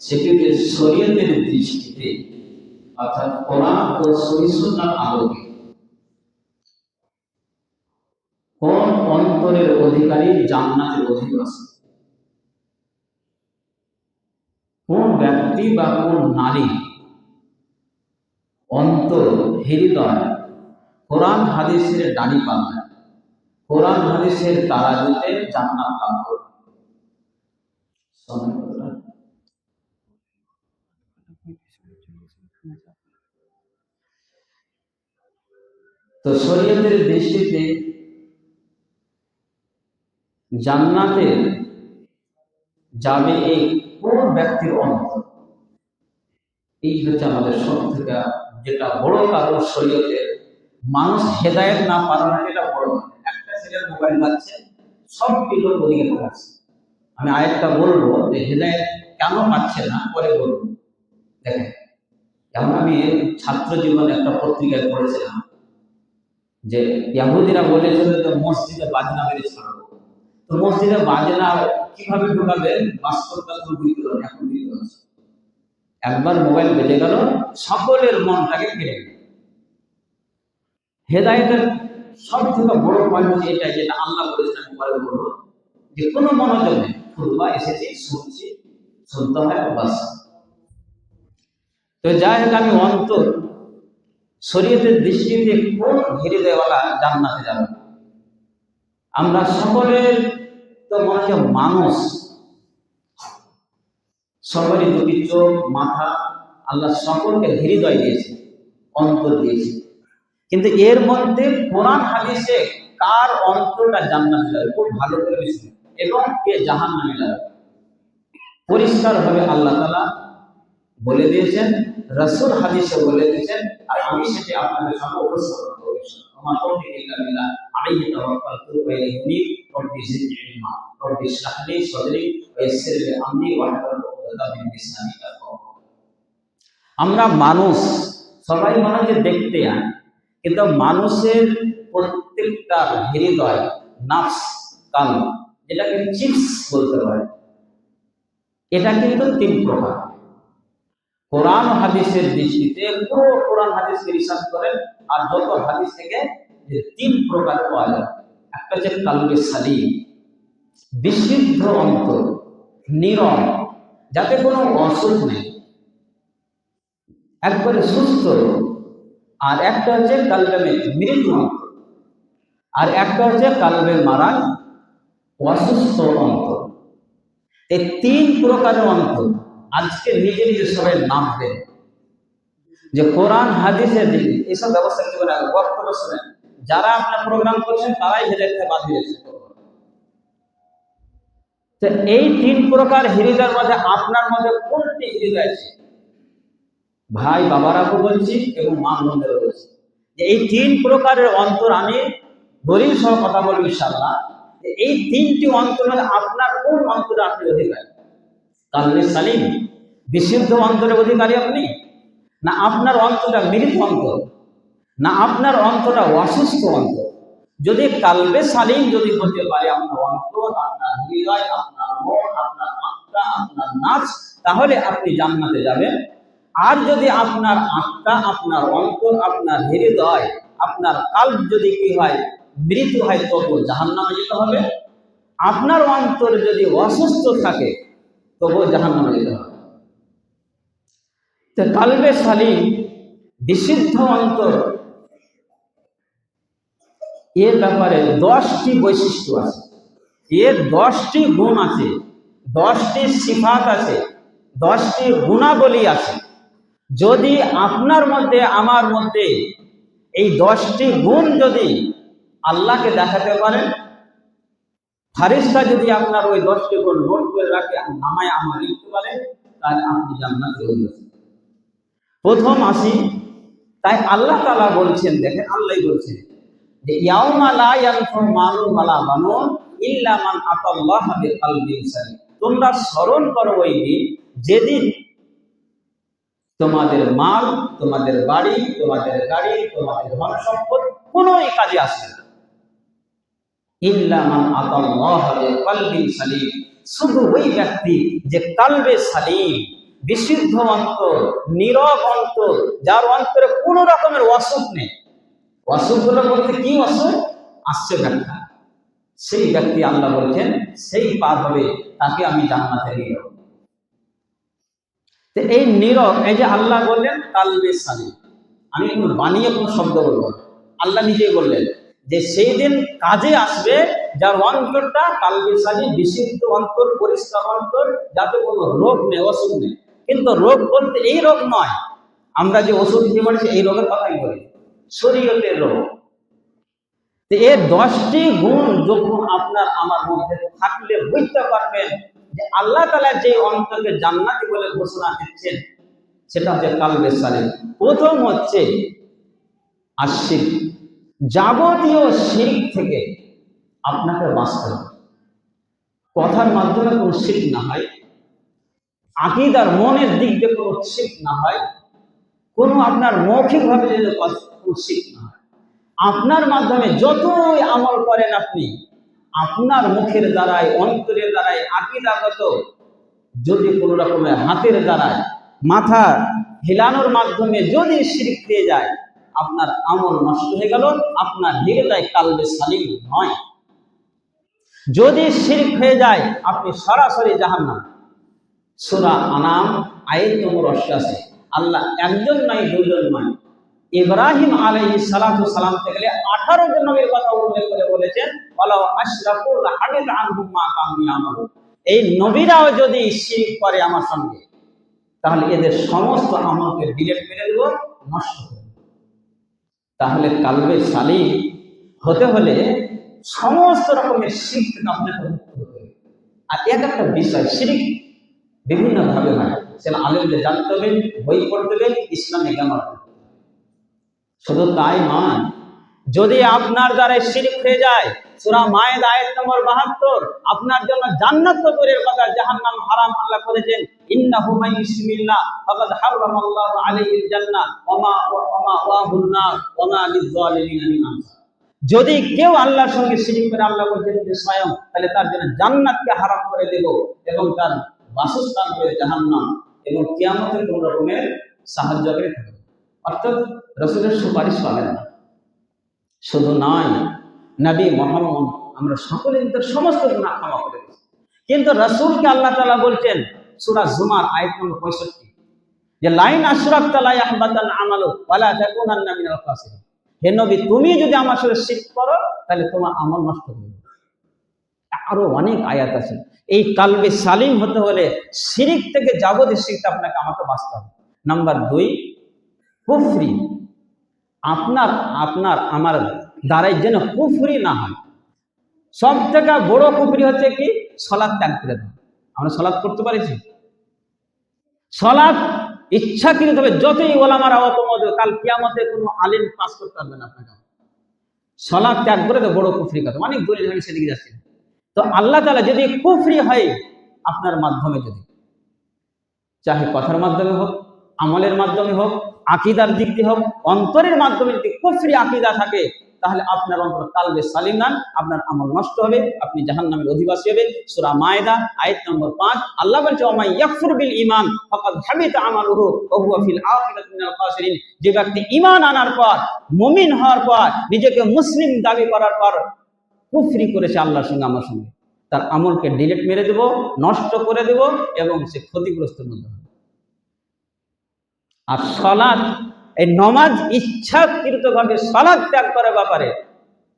সেটিকে শরীয়তের দৃষ্টিতে অর্থাৎ কোরআন ও সুন্নাহর আলোকে কোন অন্তরের অধিকারী জান্নাতের অধিবাসী, কোন ব্যক্তি বা কোন নারী অন্তর হৃদয় কোরআন হাদিসের ডানি পাল্লা, কোরআন হাদিসের তারাজুতে জান্নাত লাভ করবে। তো শরীয়তের দৃষ্টিতে জান্নাতে যাবে এই কোন ব্যক্তির অন্তর, এই হচ্ছে আমাদের সব থেকে যেটা বড় কারণ। শরীয়তের মানুষ হেদায়েত না পাওয়া এটা বড়। একটা ছেলের মোবাইল পাচ্ছে, সবটি লোক ওদিকে থাকছে। আমি আরেকটা বলবো যে হেদায়েত কেন পাচ্ছে না পরে বলবো। দেখেন, যেমন আমি ছাত্র জীবনে একটা পত্রিকায় পড়েছিলাম যে ইহুদিরা বলেছিল যে মসজিদে বাজনা মেরে ছাড়বো। তো মসজিদে বাজনা কিভাবে ঢুকাবে, বাস্তবতা এখন দিতে হচ্ছে। একবার মোবাইল বেজে গেল, সকলের মনটাকে কেড়ে গেল। হেদায়েতের সব থেকে বড় পয়েন্ট হচ্ছে এটা, যেটা আল্লাহ বলেছেন, আমি পরে বলবো, যে কোনো মনোযোগ নেই, খুতবা এসেছি, শুনছি, শুনতে হয় বাস। তো যাই হোক, আমি অন্তর শরীয়তের দৃষ্টিতে কোন হৃদয়ওয়ালা জান্নাতে যাবে। আমরা সকলের তো মনে হচ্ছে মানুষ, সকলের দুটি চোখ, মাথা, আল্লাহ সকলকে হৃদয় দিয়েছে, অন্তর দিয়েছে। কিন্তু এর মধ্যে কোরআন হাদিসে কার অন্তরটা জান্নাতে যাবে খুব ভালো করে বুঝুন, এবং কে জাহান্নামে যাবে পরিষ্কার ভাবে আল্লাহ তাআলা বলে দিয়েছেন, রাসূল হাদিসে বলে দিয়েছেন। আর আমি সেটি আপনাদের সামনে উপস্থাপন করেছি। আমার তৌফিক ইল্লা বিল্লাহ, আলাইহি তাওয়াক্কালতু ওয়া ইলাইহি উনীব, রব্বি জিদনি ইলমা, রব্বি ইশরাহ লি সাদরি ওয়া ইয়াসসির লি আমরি ওয়াহলুল উকদাতাম মিন লিসানি ইয়াফকাহু। আমরা মানুষ, সবাই মনে হয় দেখতে আয়, কিন্তু মানুষের প্রত্যেকটা হৃদয়, নাফস, কাল, যেটাকে চিপস বলতে পারে, এটা কিন্তু তিন প্রকার। কোরআন হাদিসের দৃষ্টিতে পুরো কোরআন হাদিসকে রিসার্চ করেন, আর যত হাদিস থেকে যে তিন প্রকার পাওয়া যায়। একটা হচ্ছে কালবে সালিম, বিশুদ্ধ অন্তর, নীরব, যাতে কোনো অসুখ নেই, একবারে সুস্থ। আর একটা হচ্ছে কালবে মৃত অন্তর, আর একটা হচ্ছে কালবে মারান, অসুস্থ অন্তর। এই তিন প্রকারের অন্তর আজকে নিজে নিজে সবাই নাম দেন, যে কোরআন হাদিসের দিকে এইসব ব্যবস্থা করবেন। আগে বক্তব্য শুনেন, যারা আপনার প্রোগ্রাম করছেন তারাই হেদায়েতে বাদ দিয়েছে। তো এই তিন প্রকার হৃদয়ের মধ্যে আপনার মধ্যে কোনটি হৃদয় আছে? ভাই বাবারাকে বলছি এবং মা বোনদেরও বলছি, যে এই তিন প্রকারের অন্তর আমি দলিল সহ কথা বলবো ইনশাআল্লাহ। এই তিনটি অন্তর মধ্যে আপনার কোন অন্তরে আপনি অধিকারী? কালবে সালিম, বিশুদ্ধ অন্তরের অধিকারী আপনি, না আপনার অন্তরটা মৃত অন্তর, না আপনার অন্তরটা অসুস্থ অন্তর? যদি কালবে সালিম যদি হতে পারে আপনার অন্তর, আপনার হৃদয়, আপনার মন, আপনার আত্মা, আপনার নাফস, তাহলে আপনি জান্নাতে যাবেন। আর যদি আপনার আত্মা, আপনার অন্তর, আপনার হৃদয়, আপনার কাল্ব যদি কি হয়, মৃত হয়, তবু জাহান্নামে যেতে হবে। আপনার অন্তর যদি অসুস্থ থাকে তবু জাহান্নামে যেতে হবে। তো কালবে সালিম, বিশুদ্ধ অন্তর, এর ব্যাপারে 10টি বৈশিষ্ট্য আছে, এর 10টি গুণ আছে, 10টি সিফাত আছে, 10টি গুণাবলী আছে। যদি আপনার মধ্যে, আমার মধ্যে এই 10টি গুণ যদি আল্লাহকে দেখাতে পারেন, ফারিস্তা যদি আপনার ওই 10টি গুণ নোট করে রাখে, নামায় আমল লিখতে পারে, তাহলে আপনি জান্নাতে যাবেন। প্রথম আসি, তাই আল্লাহ তাআলা বলছেন, দেখেন আল্লাহই বলছেন যে ইয়াউমা লা ইয়ানফু মালুন ওয়ালা বানুন ইল্লা মান আতাল্লাহা বিকলবিন সালিম। তোমরা স্মরণ করো ওই দিন, যেদিন তোমাদের মাল, তোমাদের বাড়ি, তোমাদের গাড়ি, তোমাদের ধন সম্পদ কোনো কাজে আসবে না। ইল্লা মান আতাল্লাহা বিকলবিন সালিম, শুধু ওই ব্যক্তি যে কালবে সালিম, বিশুদ্ধ অন্তর, নীরব অন্তর, যার অন্তরে কোনো রকমের অসুখ নেই। অসুখগুলো বলতে কি অসুখ আসছে ব্যাখ্যা, সেই ব্যক্তি আল্লাহ বলছেন সেই পার হবে, তাকে আমি জান্নাতে নিয়ে যাব। তো এই নীরব, এই যে আল্লাহ বললেন কালবে সালিম, আমি কোনো বানিয়ে কোনো শব্দ বলবো না, আল্লাহ নিজেই বললেন যে সেই দিন কাজে আসবে যার অন্তরটা কালবে সালিম, বিশুদ্ধ অন্তর, পরিষ্কার অন্তর, যাতে কোনো রোগ নেই, অসুখ নেই। কিন্তু রোগ বলতে এই রোগ নয়, আমরা যে ওষুধ খেয়ে পড়েছি এই রোগের কথাই বলি, শরীয়তের রোগ। এর 10টি গুণ যখন আপনার আমার মধ্যে থাকলে বুঝতে পারবেন যে আল্লাহ তাআলা যে অন্তরকে জান্নাতি বলে ঘোষণা দিচ্ছেন সেটা হচ্ছে কালবে সালিম। প্রথম হচ্ছে আশিক, যাবতীয় শিরক থেকে আপনাকে বাঁচতে হবে। কথার মাধ্যমে কোনো শিরক না হয়, আকীদার মনের দিক দিয়ে কোনো শিরক না হয়, কোনো আপনার মৌখিকভাবে যেন কোনো শিরক না হয়। আপনার মাধ্যমে যতই আমল করেন আপনি, আপনার মুখের দ্বারাই, অন্তরের দ্বারাই, আকীদাগত যদি কোনো রকমের হাতের দ্বারাই, মাথা হিলানোর মাধ্যমে যদি শিরক হয়ে যায়, আপনার আমল নষ্ট হয়ে গেল, আপনার হৃদয় কালবে সালিম নয়। যদি শিরক হয়ে যায় আপনি সরাসরি জাহান্নাম। সূরা আনাম আয়াত নম্বর 88, আল্লাহ একজন নয়, দুজন নয়, ইব্রাহিম আলাইহিস সালাতু সালাম থেকে 18 জন নবীর কথা উল্লেখ করে বলেছেন ওয়ালাউ আশরাকু লাহাবিত আনহুম মা কানু ইয়ামালুন। এই নবীরাও যদি শিরক করে আমার সঙ্গে, তাহলে এদের সমস্ত আমলকে ডিলিট করে দেব, নষ্ট করে দেব। তাহলে কালবে সালিম হতে হলে সমস্ত রকমের শিরক থেকে আপনাকে মুক্ত হতে হবে। আর এক একটা বিষয় শিরক বিভিন্ন ভাবে হয়, সেটা আলেমদের জানতে হবে, বই পড়তে হবে, ইসলামে জ্ঞান অর্জন। শুধু তাই নয়, যদি আপনার দ্বারা শিরক হয়ে যায়, সূরা মায়েদা আয়াত নম্বর 72, আপনার জন্য জান্নাত তো দূরের কথা, জাহান্নাম হারাম আল্লাহ করেছেন। ইন্নাহু মান ইউশরিকিল্লাহ ফাকাদ হারামাল্লাহু আলাইহিল জান্নাহ ওয়া মাওয়াহুন নার ওয়া মা লিয-যালিমিনা মিন আনসার। যদি কেউ আল্লাহর সঙ্গে শিরক করে, আল্লাহ বলেন যে স্বয়ং, তাহলে তার জন্য জান্নাতকে হারাম করে দেব এবং তার বাসস্থান হবে জাহান্নাম, এবং কিয়ামতের কোন রকমের সাহায্যকারী থাকবে, অর্থাৎ রাসূলের সুপারিশ পাবেন না। শুধু নয়, নবী মুহাম্মদ আমরা সকলে তার সমস্ত গুনাহ ক্ষমা করে দিয়েছি, কিন্তু রাসূলকে আল্লাহ তাআলা বলছেন সূরা জুমার আয়াত নম্বর 65 যে লাইন আশরাকতা লা ইয়াহবাতান আমালু ওয়া লা তাকুনান্না মিনাল খাসিরিন। হে নবী, তুমি যদি আমার সাথে শিরক করো তাহলে তোমার আমল নষ্ট হয়ে যাবে। আরো অনেক আয়াত আছে। এই কালবে সালিম হতে হলে শিরক থেকে যাবতীয় শিরক আপনাকে আমাকে বাঁচতে হবে। নাম্বার 2, কুফরি। আপনার আমার দ্বারাই যেন কুফরি না হয়। সব থেকে বড় কুফরি হচ্ছে কি, সালাত ত্যাগ করে দেওয়া। আমরা সালাত করতে পারিছি? সালাত ইচ্ছাকৃত হবে, যতই ওলামারা অতমত, কাল কিয়ামতে কোনো আলিম পাস করতে পারবে না আপনাকে। সালাত ত্যাগ করে তো বড় কুফরি কথা, অনেক দলিল আমি সেদিকে যাচ্ছি। তো আল্লাহ তাআলা যদি কুফরি হয় আপনার মাধ্যমে, যদি চাহে কথার মাধ্যমে হোক, আমলের মাধ্যমে হোক, আকীদার দিক দিয়ে হোক, অন্তরের মাধ্যমে যদি কুফরি আকীদা থাকে, তাহলে আপনার অন্তর কালবে সালিম না, আপনার আমল নষ্ট হবে, আপনি জাহান্নামের অধিবাসী হবে। সূরা মায়েদা আয়াত নম্বর 5, আল্লাহ বলছে ওয়া মান ইয়াকফুর বিল ঈমান ফাকাদ হাবিতা আমালুহু ওয়া হুয়া ফিল আখিরাতি মিনাল খাসিরিন। যে ব্যক্তি ঈমান আনার পর, মুমিন হওয়ার পর, নিজেকে মুসলিম দাবি করার পর কুফরি করেছে আল্লাহর সঙ্গে, আমার সঙ্গে, তার আমলকে ডিলিট মেরে দেব, নষ্ট করে দেব, এবং সে ক্ষতিগ্রস্তের মধ্যে হবে। আর সালাত, এই নামাজ ইচ্ছাকৃতভাবে সালাত ত্যাগ করার ব্যাপারে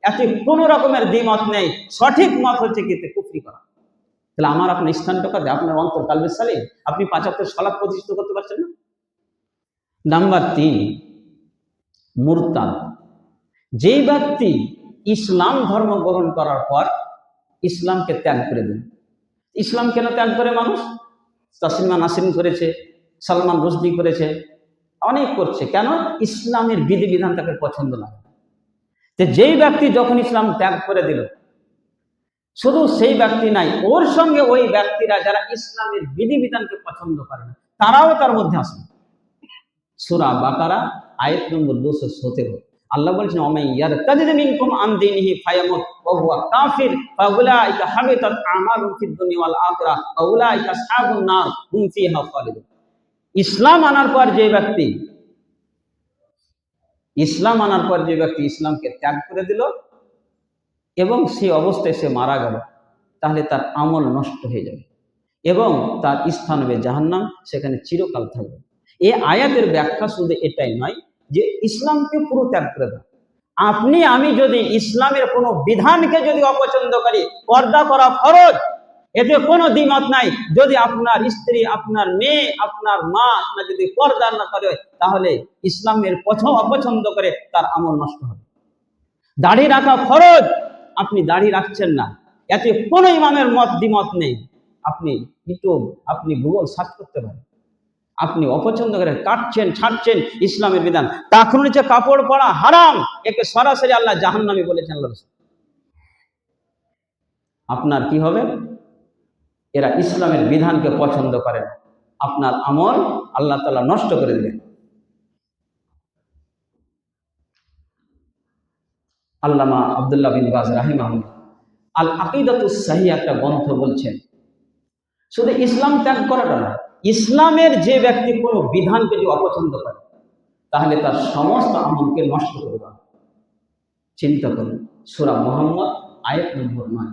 এত কোনো রকমের দ্বিমত নেই, সঠিক মত হচ্ছে কি কুফরি করা। তাহলে আমার আপনার স্থানটা কাজে, আপনার অন্তর কালবে সালিম, আপনি 5 ওয়াক্ত সালাত প্রতিষ্ঠিত করতে পারছেন না। নাম্বার 3, মুরতাদ। যেই ব্যক্তি ইসলাম ধর্ম গ্রহণ করার পর ইসলামকে ত্যাগ করে দেন। ইসলাম কেন ত্যাগ করে মানুষ? তাসলিমা নাসরিন করেছে, সালমান রুশদি করেছে, অনেক করছে। কেন? ইসলামের বিধিবিধান তাকে পছন্দ লাগে। যে যেই ব্যক্তি যখন ইসলাম ত্যাগ করে দিল, শুধু সেই ব্যক্তি নাই, ওর সঙ্গে ওই ব্যক্তিরা যারা ইসলামের বিধিবিধানকে পছন্দ করে না, তারাও তার মধ্যে আসবে। সূরা বাকারা আয়াত নম্বর 217, আল্লাহ বলছেন ওয়া মান ইয়ারতাদিদ মিনকুম আন দীনিহি ফায়ামুত ওয়া হুয়া কাফির ফাউলাইকা হাবিতাত আমালুহুম ফিদ দুনিয়া ওয়াল আখিরাহ ওয়া উলাইকা আসহাবুন নার হুম ফিহা খালিদুন। ইসলাম আনার পর যে ব্যক্তি ইসলামকে ত্যাগ করে দিল এবং সেই অবস্থায় সে মারা গেল, তাহলে তার আমল নষ্ট হয়ে যাবে এবং তার স্থান হবে জাহান্নাম, সেখানে চিরকাল থাকবে। এই আয়াতের ব্যাখ্যা শুধু এটাই নয় যে ইসলামকে পুরো ত্যাগ করে দাও। আপনি আমি যদি ইসলামের কোনো বিধানকে যদি অপছন্দ করি, পর্দা করা ফরজ, এতে কোনো দ্বিমত নাই। যদি আপনার স্ত্রী, আপনার মেয়ে, আপনার মা আপনার যদি পর্দা না করে, তাহলে ইসলামের অপছন্দ করে তার আমল নষ্ট হবে। দাড়ি রাখা ফরজ, আপনি দাড়ি রাখছেন না, এতে কোনো ইমামের দ্বিমত নেই। আপনি গুগল সার্চ করতে পারেন। আপনি অপছন্দ করে কাটছেন, ছাড়ছেন ইসলামের বিধান। তখন হচ্ছে কাপড় পরা হারাম, একে সরাসরি আল্লাহ জাহান্নামী বলেছেন আল্লাহ রাসূল। আপনার কি হবে? এরা ইসলামের বিধানকে পছন্দ করে না, আপনার আমল আল্লাহ তাআলা নষ্ট করে দিবেন। আল্লামা আব্দুল্লাহ বিন বাজ রাহিমাহুল্লাহ আল আকিদাতুস সহিহ একটা গ্রন্থ বলছেন, শুধু ইসলাম ত্যাগ করাটা না, ইসলামের যে ব্যক্তি কোনো বিধানকে যদি অপছন্দ করে, তাহলে তার সমস্ত আমলকে নষ্ট করে দেওয়া। চিন্তা করুন, সূরা মুহাম্মদ আয়াত নম্বর 9।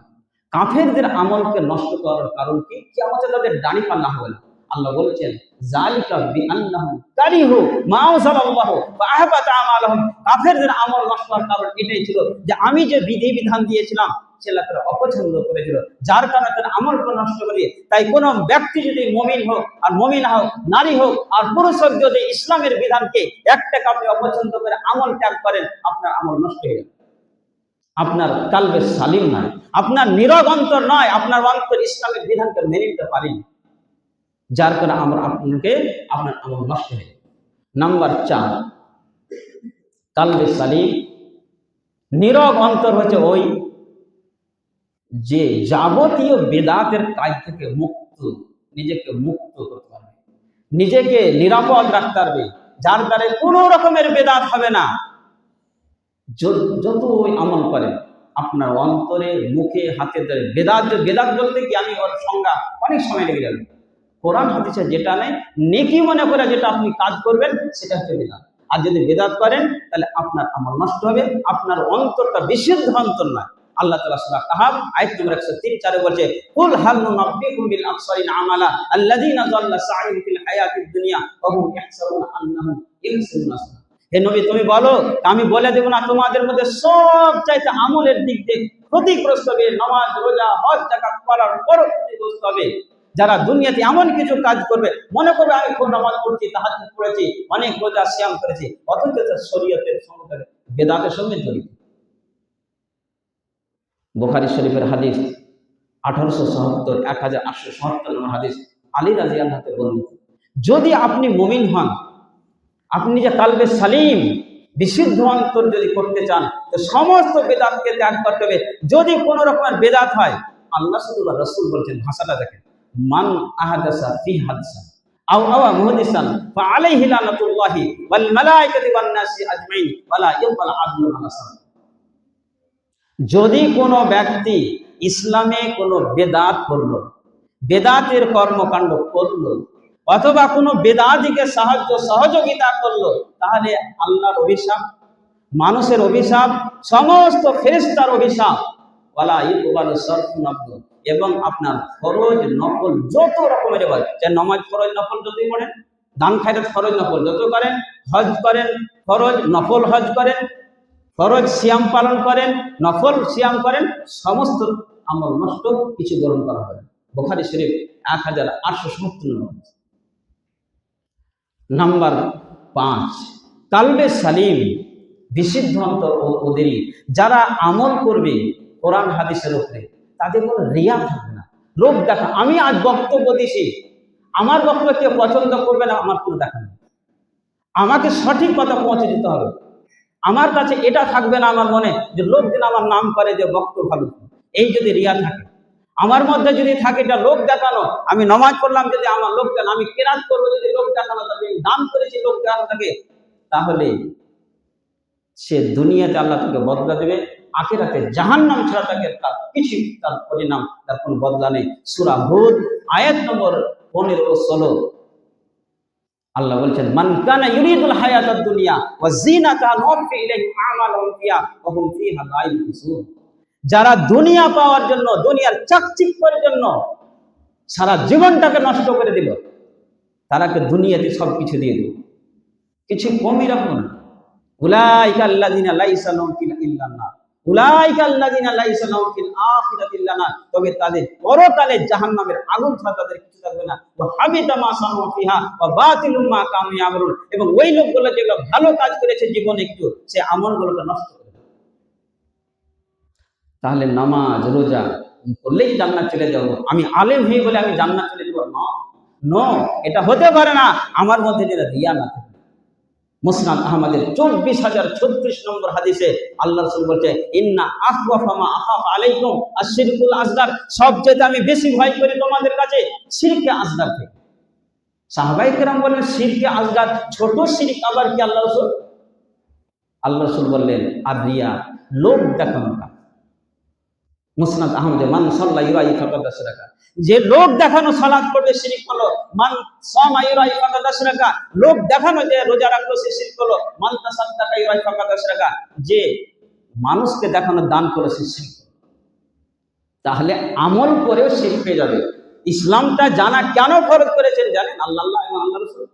কাফেরদের আমলকে নষ্ট করার কারণ কি? কিয়ামতে তাদের দাড়ি পাল্লা হবে না। আল্লাহ বলেছেন, যালিকা বিআন্নাহুম কারিহু মা আনজালাল্লাহু ওয়া আহবাতা আমালুহুম। কাফেরদের আমল নষ্ট হওয়ার কারণ এটাই ছিল যে আমি যে বিধান দিয়েছিলাম সেটা তারা অপছন্দ করেছিল, যার কারণে তারা আমলকে নষ্ট করে। তাই কোনো ব্যক্তি যদি মুমিন হোক আর মুমিনা হোক, নারী হোক আর পুরুষ হোক, যদি ইসলামের বিধানকে একটাকে আপনি অপছন্দ করে আমল ত্যাগ করেন, আপনার আমল নষ্ট হয়ে যাবে। আপনার কালবে সালিম নয়, আপনার নীরব অন্তর নয়, আপনার অন্তর ইসলামের বিধানকে মেনে নিতে পারেনি, যার কারণে আপনার আমল নষ্ট হয়ে যাবে। নাম্বার 4, কালবে সালিম, নীরব অন্তর হচ্ছে ওই যে যাবতীয় বেদাতের কাজ থেকে নিজেকে মুক্ত করতে পারবে, নিজেকে নিরাপদ রাখতে পারবে, যার দ্বারা কোনো রকমের বেদাত হবে না। যত ওই আমল করেন, আপনার অন্তরে, মুখে, হাতে ধরে বেদাত বলতে কি, আমি ওর সংজ্ঞা অনেক সময় লেগে যাবে। কোরআন হাদিসে যেটা নেই, নেকি মনে করে যেটা আপনি কাজ করবেন, সেটা হচ্ছে বেদাত। আর যদি বেদাত করেন, তাহলে আপনার আমল নষ্ট হবে, আপনার অন্তরটা বিশুদ্ধ অন্তর নয়। আল্লাহ তাআলা সূরা কাহাফ আয়াত নম্বর 103-4 বলছে, কুল হাল নুনাব্বিউকুম বিল আকসারিন আমালা আল্লাযীনা যাল্লা সা'য়ুহুম ফিল হায়াতিদ দুনিয়া ওয়া হুম ইয়াহসাবুনা আন্নাহুম ইহসানুনা সুন্নাহ। হে নবী, তুমি বলো, আমি বলে দেব না তোমাদের মধ্যে সব চাইতে আমলের দিক দিয়ে ক্ষতিগ্রস্ত হবে, নামাজ, রোজা, হজ, যাকাত করার পরও ক্ষতিগ্রস্ত হবে যারা দুনিয়াতে এমন কিছু কাজ করবে, মনে করবে আমি খুব নামাজ পড়ছি, তাহাজ্জুদ পড়েছি, অনেক রোজা সিয়াম করেছি, অথচ তার শরীয়তের সঙ্গে বেদাতের সঙ্গে জড়িত। বুখারী শরীফের হাদিস 1877 নম্বর হাদিস, আলী রাদিয়াল্লাহু আনহু বর্ণিত, যদি আপনি মুমিন হন, আপনি যে কালবে সালিম, বিশুদ্ধ অন্তর যদি করতে চান, তো সমস্ত বেদাতকে ত্যাগ করতে হবে। যদি কোনো রকমের বেদাত হয়, আল্লাহ শুধু রাসূল বলছেন, ভাষাটা দেখেন, মান আহাদাসা ফি হাদিসান আও আওয়া মুহাদ্দিসান ফাআলাইহি লানাতুল্লাহি ওয়াল মালায়েকাতি ওয়ান নাসি আজমাইন ওয়ালা ইয়াকবাল আদলু হাসান। যদি কোনো ব্যক্তি ইসলামে কোনো বেদাত করলো, বেদাতের কর্মকাণ্ড করলো, অথবা কোনো বেদাতিকে সহযোগিতা করলো, তাহলে আল্লাহর অভিশাপ, মানুষের অভিশাপ, সমস্ত ফেরেশতার অভিশাপ, ওয়ালা ইকবালু সরফুন আব্দু, এবং আপনার ফরজ নফল যত রকমের ইবাদত, যে নামাজ ফরজ নফল যতই পড়েন, দান খায়রাত ফরজ নফল যত করেন, হজ করেন, ফরজ নফল হজ করেন, ফরজ সিয়াম পালন করেন, নফল সিয়াম করেন, সমস্ত আমল নষ্ট, কিছু গ্রহণ করা হবে। বুখারী শরীফ 1870 নম্বর। নাম্বার 5, কালবে সালিম, বিশুদ্ধ অন্তর ওদেরই, যারা আমল করবে কোরআন হাদিসের উপরে, তাদের কোনো রিয়া থাকবে না, লোক দেখা। আমি আজ বক্তব্য দিছি, আমার বক্তব্য কেউ পছন্দ করবে না, আমার কোনো দেখা নেই। আমাকে সঠিক কথা পৌঁছে দিতে হবে। আমার কাছে এটা থাকবে না আমার মনে যে লোকজন আমার নাম করে যে বক্তব্য ভালো, এই যদি রিয়া থাকে আমার মধ্যে, যদি থাকে এটা লোক দেখানো, আমি নামাজ পড়লাম যদি আমার লোক দেখানো, আমি কেরাত করবো যদি লোক দেখানো থাকে, দান করেছি লোক দেখানো থাকে, তাহলে সে দুনিয়াতে আল্লাহ তাকে বদলা দেবে, আখিরাতে জাহান্নাম ছাড়া তাকে তার কিছু, তার পরিণাম, তার কোনো বদলা নেই। সূরা হুদ আয়াত নম্বর 15 ও 16, আল্লাহ বলছেন, মান কানা ইউরিদুল হায়াতাদ দুনিয়া ওয়া যিনাতাহা নুওয়াফি ইলাইহিম আমালাহুম ফিহা ওয়া হুম ফিহা লা ইউবসুন। যারা দুনিয়া পাওয়ার জন্য, দুনিয়ার চাকচিক্যের জন্য সারা জীবনটাকে নষ্ট করে দিল, তারাকে দুনিয়াতে সবকিছু দিয়ে দিল, কিছু কমই রাখলো না। উলাইকা আল্লাযিনা লাইসা লাহুম ফিল ইল্লাল্লাহ, উলাইকা আল্লাযিনা লাইসা লাহুম ফিল আখিরাতি ইল্লাল্লাহ, তবে তাদের পরকালে জাহান্নামের আগুন ছাড়া তাদের কিছু থাকবে না। ওয়া হাবিতা মা সানু ফিহা ওয়া বাতিলুম মা কানু ইয়ামরুন, এবং ওই লোকগুলো যেগুলো ভালো কাজ করেছে জীবনে একটু, সে আমলগুলোকে নষ্ট করে দেবে। তাহলে নামাজ রোজা করলেই জান্নাত চলে যাব, আমি আলেম হয়ে বলে আমি জান্নাত চলে যাব না, নো, এটা হতে পারে না আমার মধ্যে যেটা রিয়া না থাকে। মুসনাদ আহমদের 24,036 নম্বর হাদিসে আল্লাহ রাসূল বলছে, ইন্না আখওয়াফা মা আখাফ আলাইকুম আশ-শিরকুল আসগার, সবচেয়ে আমি বেশি ভয় করি তোমাদের কাছে শিরকে আসগার থেকে। সাহাবায়ে কেরাম বললেন, শিরকে আসগার, ছোট শিরক আবার কি আল্লাহ রাসূল? আল্লাহ রাসূল বললেন, আর রিয়া, লোক দেখানো কাজ। মুসনাদ আহমদে, মান সাল্লা ইউরাই ফাকাদ আশরাকা, যে লোক দেখানো সালাত পড়বে শিরক হলো। মান সামা ইউরাই ফাকাদ আশরাকা, লোক দেখানো যে রোজা রাখলো সে শিরক হলো। মান তাসাদ্দাকা ইউরাই ফাকাদ আশরাকা, যে মানুষকে দেখানো দান করে সে শিরক। তাহলে আমল করেও শিরক হয়ে যাবে। ইসলামটা জানা কেন ফরজ করেছেন জানেন? আল্লাহ এবং আল্লাহ রাসূল।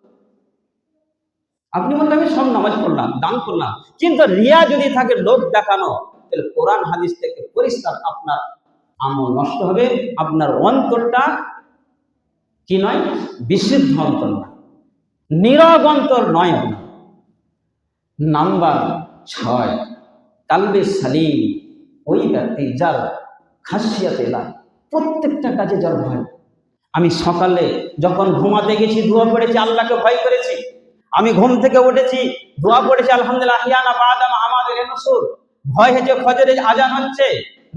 আপনি বললেন আমি সব নামাজ পড়লাম, দান করলাম, কিন্তু রিয়া যদি থাকে, লোক দেখানো, তাহলে কোরআন হাদিস থেকে পরিষ্কার আপনার আমল নষ্ট হবে। আপনার অন্তরটা কি নয়? বিশুদ্ধ অন্তর নয়, নীরব অন্তর নয়। নাম্বার 6, কালবে সালিম, ওই ব্যক্তি যার খাসিয়াত এলা, প্রত্যেকটা কাজে যার ভয়। আমি সকালে যখন ঘুমাতে গেছি দোয়া পড়েছি, আল্লাহকে ভয় করেছি। আমি ঘুম থেকে উঠেছি দোয়া পড়েছি, আলহামদুলিল্লাহ আহিয়ানা বাদামা আমাদের নসুর, ভয় হয়েছে ফজরের আজান হচ্ছে,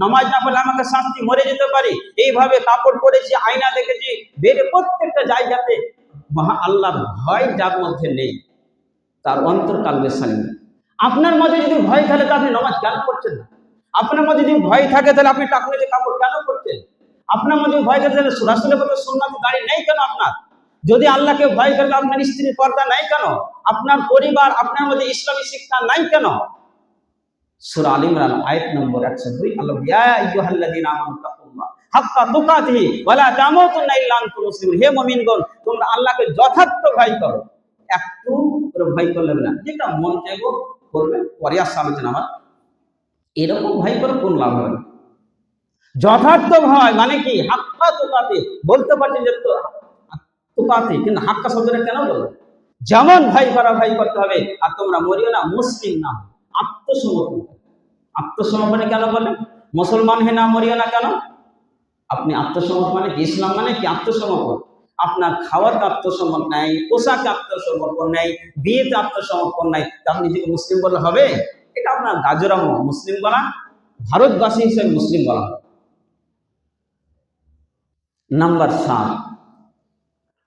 নামাজ না পড়লে আমাকে শাস্তি, মরে যেতে পারি। এইভাবে কাপড় পরেছি, আয়না দেখেছি, বের প্রত্যেকটা জায়গাতে আল্লাহর ভয় যার মধ্যে নেই, তার অন্তর কালবে সালিম। আপনার মধ্যে যদি ভয় থাকে তাহলে আপনি নামাজ কেন পড়ছেন না? আপনার মধ্যে যদি ভয় থাকে তাহলে আপনি টাকলে যে কাপড় কেন পড়ছেন? আপনার মধ্যে ভয় থাকে তাহলে রাসূলের পথে সুন্নাত গাড়ি নেই কেন আপনার? যদি আল্লাহকে ভয় করে আপনার স্ত্রীর পর্দা নাই কেন? আপনার পরিবার, আপনার মধ্যে ইসলামী শিক্ষা নাই কেন? সূরা আল ইমরান আয়াত নম্বর 102, আল্লাহ, ইয়া আইয়ুহাল্লাযীনা আমানু তাকুল্লাহ হাক্কা তুকাতিহি ওয়া লা তামুতুন্না ইল্লা আনতুম মুসলিমুন, হে মুমিনগণ তোমরা আল্লাহকে যথার্থ ভয় করো, একটু করে ভয় করলে না, যেটা মন চাইবো করবে, পরে আসছে আলোচনা আমার। এরকম ভয় করে কোন লাভ হবে? যথার্থ ভয় মানে কি? হাক্কা তুকাতি, বলতে পারছেন যে তুকাতি, কিন্তু হাক্কা শব্দটা কেন বলবো? যেমন ভয় করা ভয় করতে হবে, আর তোমরা মরিও না মুসলিম না, আত্মসমর্পণ। আত্মসমর্পণে কেন বলেন? মুসলমান হে না মরিও না কেন? আপনি আত্মসমর্পণ মানে কি? ইসলাম মানে কি? আত্মসমর্পণ। আপনার খাওয়াতে আত্মসমর্পণ নাই, পোশাকে আত্মসমর্পণ নাই, বিয়েতে আত্মসমর্পণ নাই, তা আপনি নিজেকে মুসলিম বললে হবে? এটা আপনার গাজরামো মুসলিম বলা, ভারতবাসী হিসেবে মুসলিম বলা হবে। নাম্বার 7,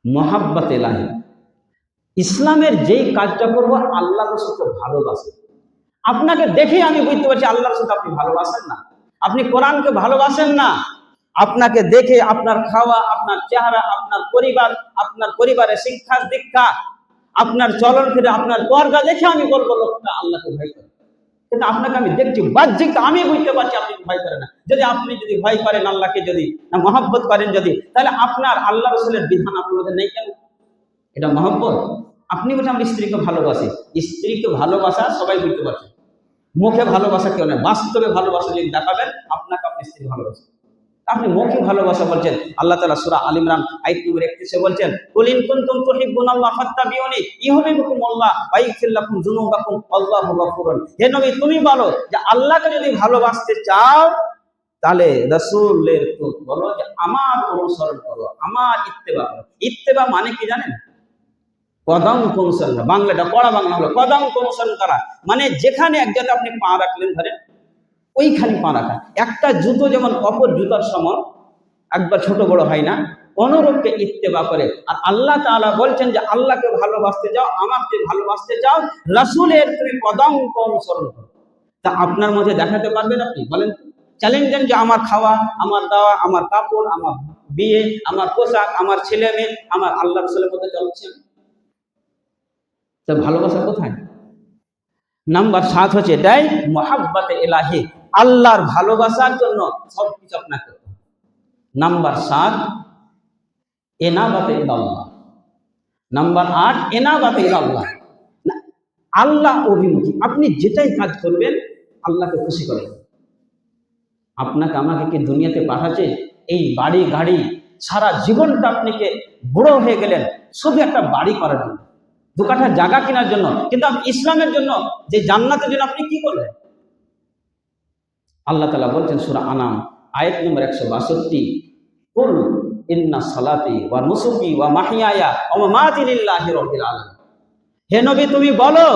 মহাব্বত এলাহি, ইসলামের যেই কাজটা করবো আল্লাহ রাসূলকে ভালোবাসে। আপনাকে দেখে আমি বুঝতে পারছি আল্লাহ রাসূলকে আপনি ভালোবাসেন না, আপনি কোরআনকে ভালোবাসেন না। আপনাকে দেখে আপনার খাওয়া, আপনার চেহারা, আপনার পরিবার, আপনার পরিবারের শিক্ষা দীক্ষা, আপনার চলন ফিরে, আপনার পর্দা দেখে আমি বলবো লোকটা আল্লাহকে ভয় করে। কিন্তু আপনাকে আমি দেখছি বাহ্যিক, আমি বুঝতে পারছি আপনি ভয় করেন না। আপনি যদি ভয় করেন আল্লাহকে, যদি না মহব্বত করেন, তাহলে আপনার আল্লাহ রাসূলের বিধান আপনার মধ্যে নেই কেন? এটা মহব্বত? আপনি বলছেন আমি স্ত্রীকে ভালোবাসি, স্ত্রীকে ভালোবাসা সবাই বুঝতে পারছে, মুখে ভালোবাসা কেউ নয়, বাস্তবে ভালোবাসা যদি দেখাবেন আপনাকে আপনি স্ত্রী ভালোবাসেন। আপনি মুখে ভালোবাসা বলছেন। আল্লাহ তাআলা সূরা আল ইমরান আয়াত নম্বর 31 বলছেন, কুল ইন কুনতুম তুহিব্বুনাল্লাহ ফাত্তাবিউনি ইউহিব্বুকুমুল্লাহ ওয়া ইয়াগফির লাকুম যুনুবাকুম আল্লাহু গফুরুন। হে নবী তুমি বলো যে আল্লাহকে যদি ভালোবাসতে চাও তাহলে রাসূলের তো বলো যে আমার অনুসরণ করো, আমার ইত্তেবা করো। ইত্তেবা মানে কি জানেন? কদম অনুসরণ, বাংলাটা পড়া বাংলা হলো কদম অনুসরণ করা, মানে যেখানে এক জায়গায় আপনি পা রাখলেন ধরেন ওইখানে পা রাখা। একটা জুতো যেমন অপর জুতার সমান একবার ছোট বড় হয় না, অনুরূপকে ইত্তেবা করে। আর আল্লাহ তাআলা বলছেন যে আল্লাহকে ভালোবাসতে যাও, আমাকে ভালোবাসতে চাও, রাসূলের তুমি কদম অনুসরণ করো। তা আপনার মধ্যে দেখাতে পারবেন? আপনি বলেন, চ্যালেঞ্জ দেন যে আমার খাওয়া, আমার দাওয়া, আমার কাপড়, আমার বিয়ে, আমার পোশাক, আমার ছেলে মেয়ে, আমার আল্লাহ রাসূলের মধ্যে চলছে। তো ভালোবাসা কোথায়? নাম্বার 7 হচ্ছে এটাই, মুহাব্বতে ইলাহি, আল্লাহর ভালোবাসার জন্য সবকিছু আপনাকে করতে হবে। নাম্বার 7 ইনাবাতে ইলাল্লাহ। নাম্বার 8 ইনাবাতে ইলাল্লাহ, আল্লাহ অভিমুখী। আপনি যেটাই কাজ করবেন আল্লাহকে খুশি করবেন। আপনাকে আমাকে কি দুনিয়াতে পাঠাচ্ছে এই বাড়ি গাড়ি, সারা জীবনটা আপনাকে বুড়ো হয়ে গেলেন শুধু একটা বাড়ি করার জন্য, দু কাঠা জায়গা কেনার জন্য, কিন্তু আপনি ইসলামের জন্য, যে জান্নাতের জন্য আপনি কি করলেন? আল্লাহ তাআলা বলছেন সূরা আনাম আয়াত নম্বর 162, কুল ইন্না সালাতি ওয়া নুসুকি ওয়া মাহইয়ায়া ওয়া মামাতি লিল্লাহি রাব্বিল আলামিন। হে নবী, তুমি বলো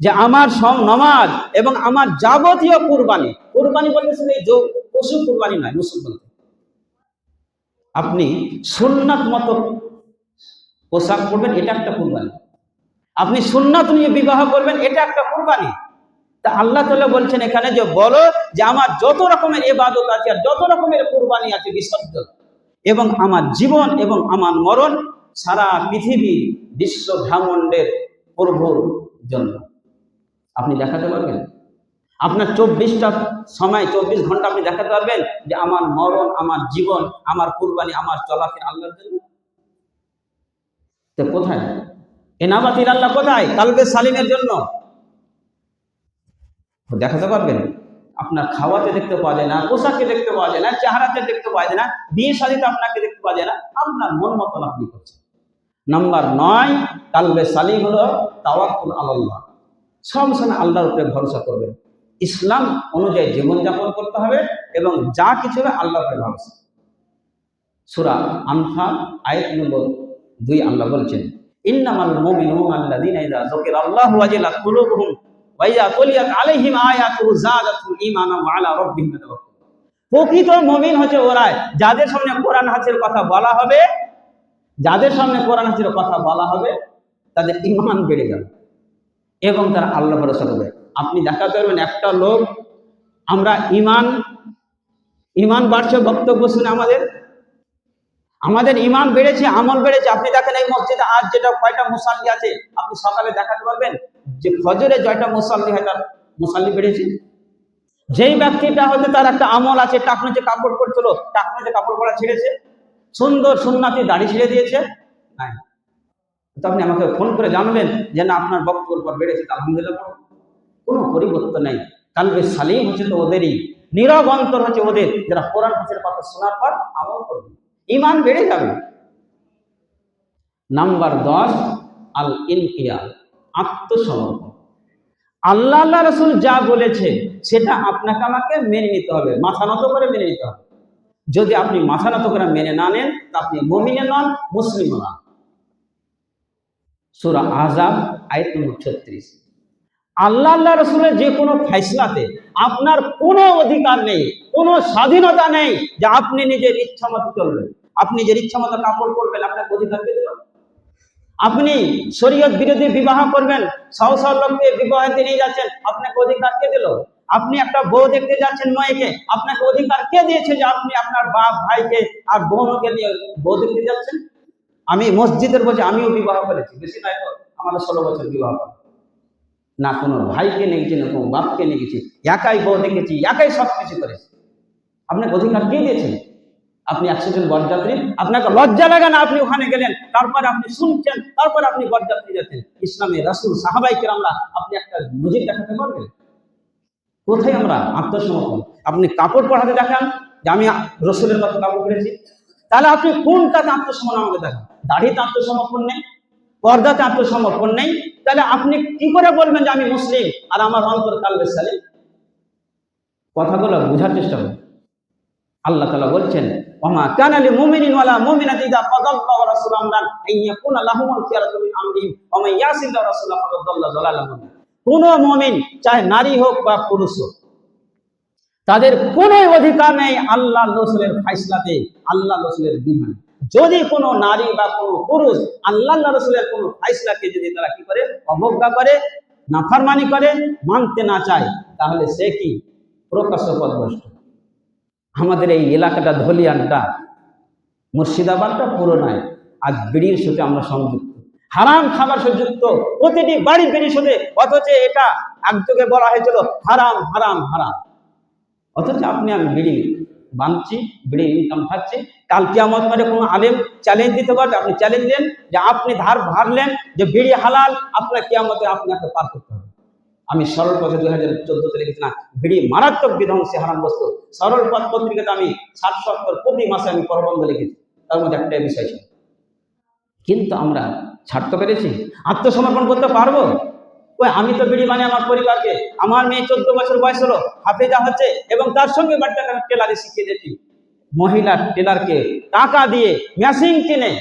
যে আমার সব নামাজ এবং আমার যাবতীয় কুরবানি, কুরবানি বলতেছেন এই পশু কুরবানি নয়, নুসুক বলতে আপনি সুন্নাত মতো পোশাক পরবেন, এটা একটা কুরবানি। আপনি সুন্নাত নিয়ে বিবাহ করবেন, এটা একটা কুরবানি। তা আল্লাহ তাআলা বলছেন এখানে যে বলো যে আমার যত রকমের ইবাদত আছে আর যত রকমের কুরবানি আছে বিসর্জন, এবং আমার জীবন এবং আমার মরণ সারা পৃথিবী বিশ্ব ব্রহ্মাণ্ডের প্রভুর জন্য। আপনি দেখাতে পারবেন? আপনার 24টা সময়, 24 ঘন্টা আপনি দেখাতে পারবেন যে আমার মরণ, আমার জীবন, আমার কুরবানি, আমার চলাফেরা আল্লাহর জন্য? তো কোথায় ইনাবাতিল আল্লাহ? কোথায় কালবে সালিমের জন্য দেখাতে পারবেন? আপনার খাওয়াতে দেখতে পাওয়া যায় না, পোশাকে দেখতে পাওয়া যায় না, চেহারাতে দেখতে পাওয়া যায় না, বিয়ে শাদীতে আপনাকে দেখতে পাওয়া যায় না, আপনার মন মতন আপনি করছেন। নাম্বার 9 কালবে সালিম হলো তাওয়াক্কুল আলাল্লাহ, সব সময় আল্লাহর উপরে ভরসা করবেন, ইসলাম অনুযায়ী জীবনযাপন করতে হবে এবং যা কিছু হবে আল্লাহর উপরে ভরসা। সূরা আনফাল আয়াত নম্বর 2 আল্লাহ বলছেন ইন্নামাল মুমিনুনা আল্লাযীনা ইযা যুকিরাল্লাহু ওয়াজিলাত কুলুবুহুম ওয়া ইযা তুলিয়াত আলাইহিম আয়াতুহু যাদাতুহুম ঈমানান ওয়া আলা রাব্বিহিম ইয়াতাওয়াক্কালুন। প্রকৃত মুমিন হচ্ছে ওরা যাদের সামনে কোরআন হাদিসের কথা বলা হবে, যাদের সামনে কোরআন হাদিসের কথা বলা হবে তাদের ঈমান বেড়ে যাবে এবং তারা আল্লাহ ভরসা করবে। আপনি দেখাতে পারবেন একটা লোক, আমরা ঈমান বাড়ছে বক্তব্য শুনে আমাদের ঈমান বেড়েছে, আমল বেড়েছে। আপনি দেখেন এই মসজিদে আজ যেটা কয়টা মুসাল্লি আছে, আপনি সকালে দেখাতে পারবেন যে ফজরে জয়টা মুসাল্লি হয় তার মুসাল্লি বেড়েছে। যেই ব্যক্তিটা হয়তো তার একটা আমল আছে, টাকনুতে কাপড় পরছিল, টাকনুতে কাপড় পরা ছেড়েছে, সুন্দর সুন্নাতি দাড়ি ছেড়ে দিয়েছে, হ্যাঁ, তো আপনি আমাকে ফোন করে জানবেন যে না আপনার বক্তব্যের পর বেড়েছে, আলহামদুলিল্লাহ। কোনো পরিবর্তন নেই। কালবে সালিম হচ্ছে তো ওদেরই, নীরব অন্তর হচ্ছে ওদের যারা কোরআন হাদিসের কথা শোনার পর আমল করবে, ঈমান বেড়ে যাবে। নাম্বার 10 আল ইনকিয়াদ, আত্মসমর্পণ। আল্লাহ রাসূল যা বলেছে সেটা আপনাকে আমাকে মেনে নিতে হবে, মাথা নত করে মেনে নিতে হবে। যদি আপনি মাথা নত করে মেনে না নেন তা আপনি মুমিন নন, মুসলিম নন। সূরা আহজাব আয়াত নম্বর 36। আল্লাহ রাসূলের যে কোনো ফয়সালাতে আপনার কোনো অধিকার নেই, কোনো স্বাধীনতা নেই যে আপনি নিজের ইচ্ছা মতো চলবেন, আপনি নিজের ইচ্ছা মতো কাপড় পরবেন, আপনাকে অধিকার কে দিল? আপনি শরীয়ত বিরোধী বিবাহ করবেন, শত শত লোককে বিবাহেতে নিয়ে যাচ্ছেন, আপনাকে অধিকার কে দিল? আপনি একটা বউ দেখতে যাচ্ছেন মেয়েকে, আপনাকে অধিকার কে দিয়েছে যে আপনি আপনার বাপ ভাইকে আর বোনকে নিয়ে বউ দেখতে যাচ্ছেন? আমি মসজিদের বলছি, আমিও বিবাহ করেছি, বেশি নয় তো, আমাদের 16 বছর বিবাহ করা, না কোনো ভাইকে নিয়ে গেছি, না কোনো বাপকে নিয়ে গেছি, একাই বউ দেখেছি, একাই সব কিছু করেছি। আপনাকে অধিকার কে দিয়েছেন? আপনি 100 জন বরযাত্রী, আপনাকে লজ্জা লাগে না? আপনি ওখানে গেলেন, তারপরে আপনি শুনছেন, তারপরে আপনি বরযাত্রী যাচ্ছেন। ইসলামে রাসূল সাহাবায়ে কেরামরা, আপনি একটা নজির দেখাতে পারবেন? কোথায় আমরা আত্মসমর্পণ? আপনি কাপড় পরাতে দেখান যে আমি রাসূলের মতো কাপড় পরেছি, তাহলে আপনি কোনটাতে আত্মসমর্পণ আমাকে দেখান? দাড়িতে আত্মসমর্পণ নেই, পর্দাতে আত্মসমর্পণ নেই, তাহলে আপনি কি করে বলবেন যে আমি মুসলিম আর আমার অন্তর কালবে সালিম? কথাগুলো বোঝার চেষ্টা করুন। আল্লাহ তাআলা বলছেন ওমা কানা লিল মুমিনিন ওয়ালা মুমিনাতি ইযা কাদাল্লাহু ওয়া রাসূলুহু আমরান আন ইয়াকুনা লাহুমুল খিয়ারাতু মিন আমরিহিম ওয়া মান ইয়াসিল্লাহু ওয়া রাসূলাহু ফাকাদ দাল্লা দালালান মুবিনা। কোন মুমিন, চাহে নারী হোক বা পুরুষ হোক, তাদের কোনো অধিকার নেই আল্লাহ রাসূলের ফয়সালাতে, আল্লাহ রাসূলের বিধানে। যদি কোনো নারী বা কোনো পুরুষ আল্লাহ রাসূলের কোনো ফয়সালাকে যদি তারা কি করে, অবজ্ঞা করে, নাফরমানি করে, মানতে না চায়, তাহলে সে কি প্রকাশ্য পথভ্রষ্ট। আমাদের এই এলাকাটা ধলিয়ানটা, মুর্শিদাবাদটা পুরো নয়, আজ বিড়ির সাথে আমরা সংযুক্ত। হারাম খাবার যুক্ত প্রতিটি বাড়ি পেরিশোধে, অথচ এটা একযোগে বলা হয়েছিল হারাম হারাম হারাম। অথচ আপনি আমি বিড়ি বাঁধছি, বিড়ি ইনকাম খাচ্ছি। কাল কিয়ামত মাঠে কোনো আলেম চ্যালেঞ্জ দিতে পারবে, আপনি চ্যালেঞ্জ দেন যে আপনি ধার ভারলেন যে বিড়ি হালাল, আপনার কিয়ামতে আপনাকে পার করতে হবে। আমি সরল পথে 2014-তে লিখেছি না, বিড়ি মারাত্মক বিধ্বংসী হারাম বস্তু। সরল পথ পত্রিকাতে আমি 60-70 প্রতি মাসে আমি প্রবন্ধ লিখেছি, তার মধ্যে একটাই বিষয় ছিল। কিন্তু আমরা ছাড়তে পেরেছি? আত্মসমর্পণ করতে পারবো? ওই আমি তো বিড়ি বানিয়ে আমার পরিবারকে, আমার মেয়ে 14 বছর বয়স হলো, হাফেজা হচ্ছে, এবং তার সঙ্গে বাড়িতে আমি টেলারি শিখিয়ে দিয়েছি। মহিলা টেলারকে টাকা দিয়ে মেশিন কিনে,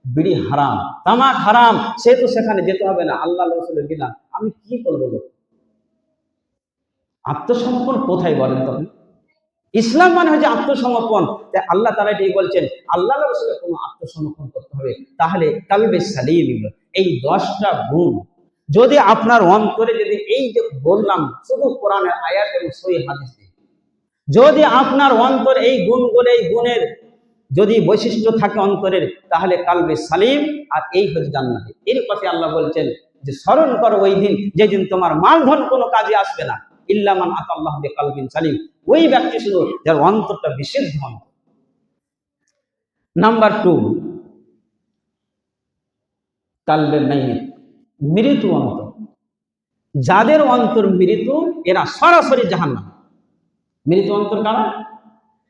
বিড়ি হারাম, তামাক হারাম, সেহেতু সেখানে যেতে হবে না, আল্লাহ রাসূলের বিধান, আমি কি করবো? আত্মসমর্পণ কোথায় বলেন তখন? ইসলাম মানে হচ্ছে আত্মসমর্পণ। তাই আল্লাহ তাআলা এটাই বলছেন, আল্লাহ রাসূলের কোনো আত্মসমর্পণ করতে হবে। তাহলে কালবে সালিম, এই 10টা গুণ যদি আপনার অন্তরে, যদি এই যে বললাম শুধু কোরআনের আয়াত এবং সহিহ হাদিস দিয়ে, যদি আপনার অন্তর এই গুণগুলো, এই গুণের যদি বৈশিষ্ট্য থাকে অন্তরের, তাহলে কালবে সালিম, আর এই হচ্ছে জান্নাতে। এর কথা আল্লাহ বলছেন যে স্মরণ করো ওই দিন, যেদিন তোমার মালধন কোনো কাজে আসবে না, ইল্লা মান আতাল্লাহ বিকালবিন সালিম, ওই ব্যক্তি শুধু যার অন্তরটা বিশুদ্ধ অন্তর। নাম্বার 2, কালবে মাইয়িত, মৃত অন্তর। যাদের অন্তর মৃত, এরা সরাসরি জাহান্নাম। মৃত অন্তর কারা?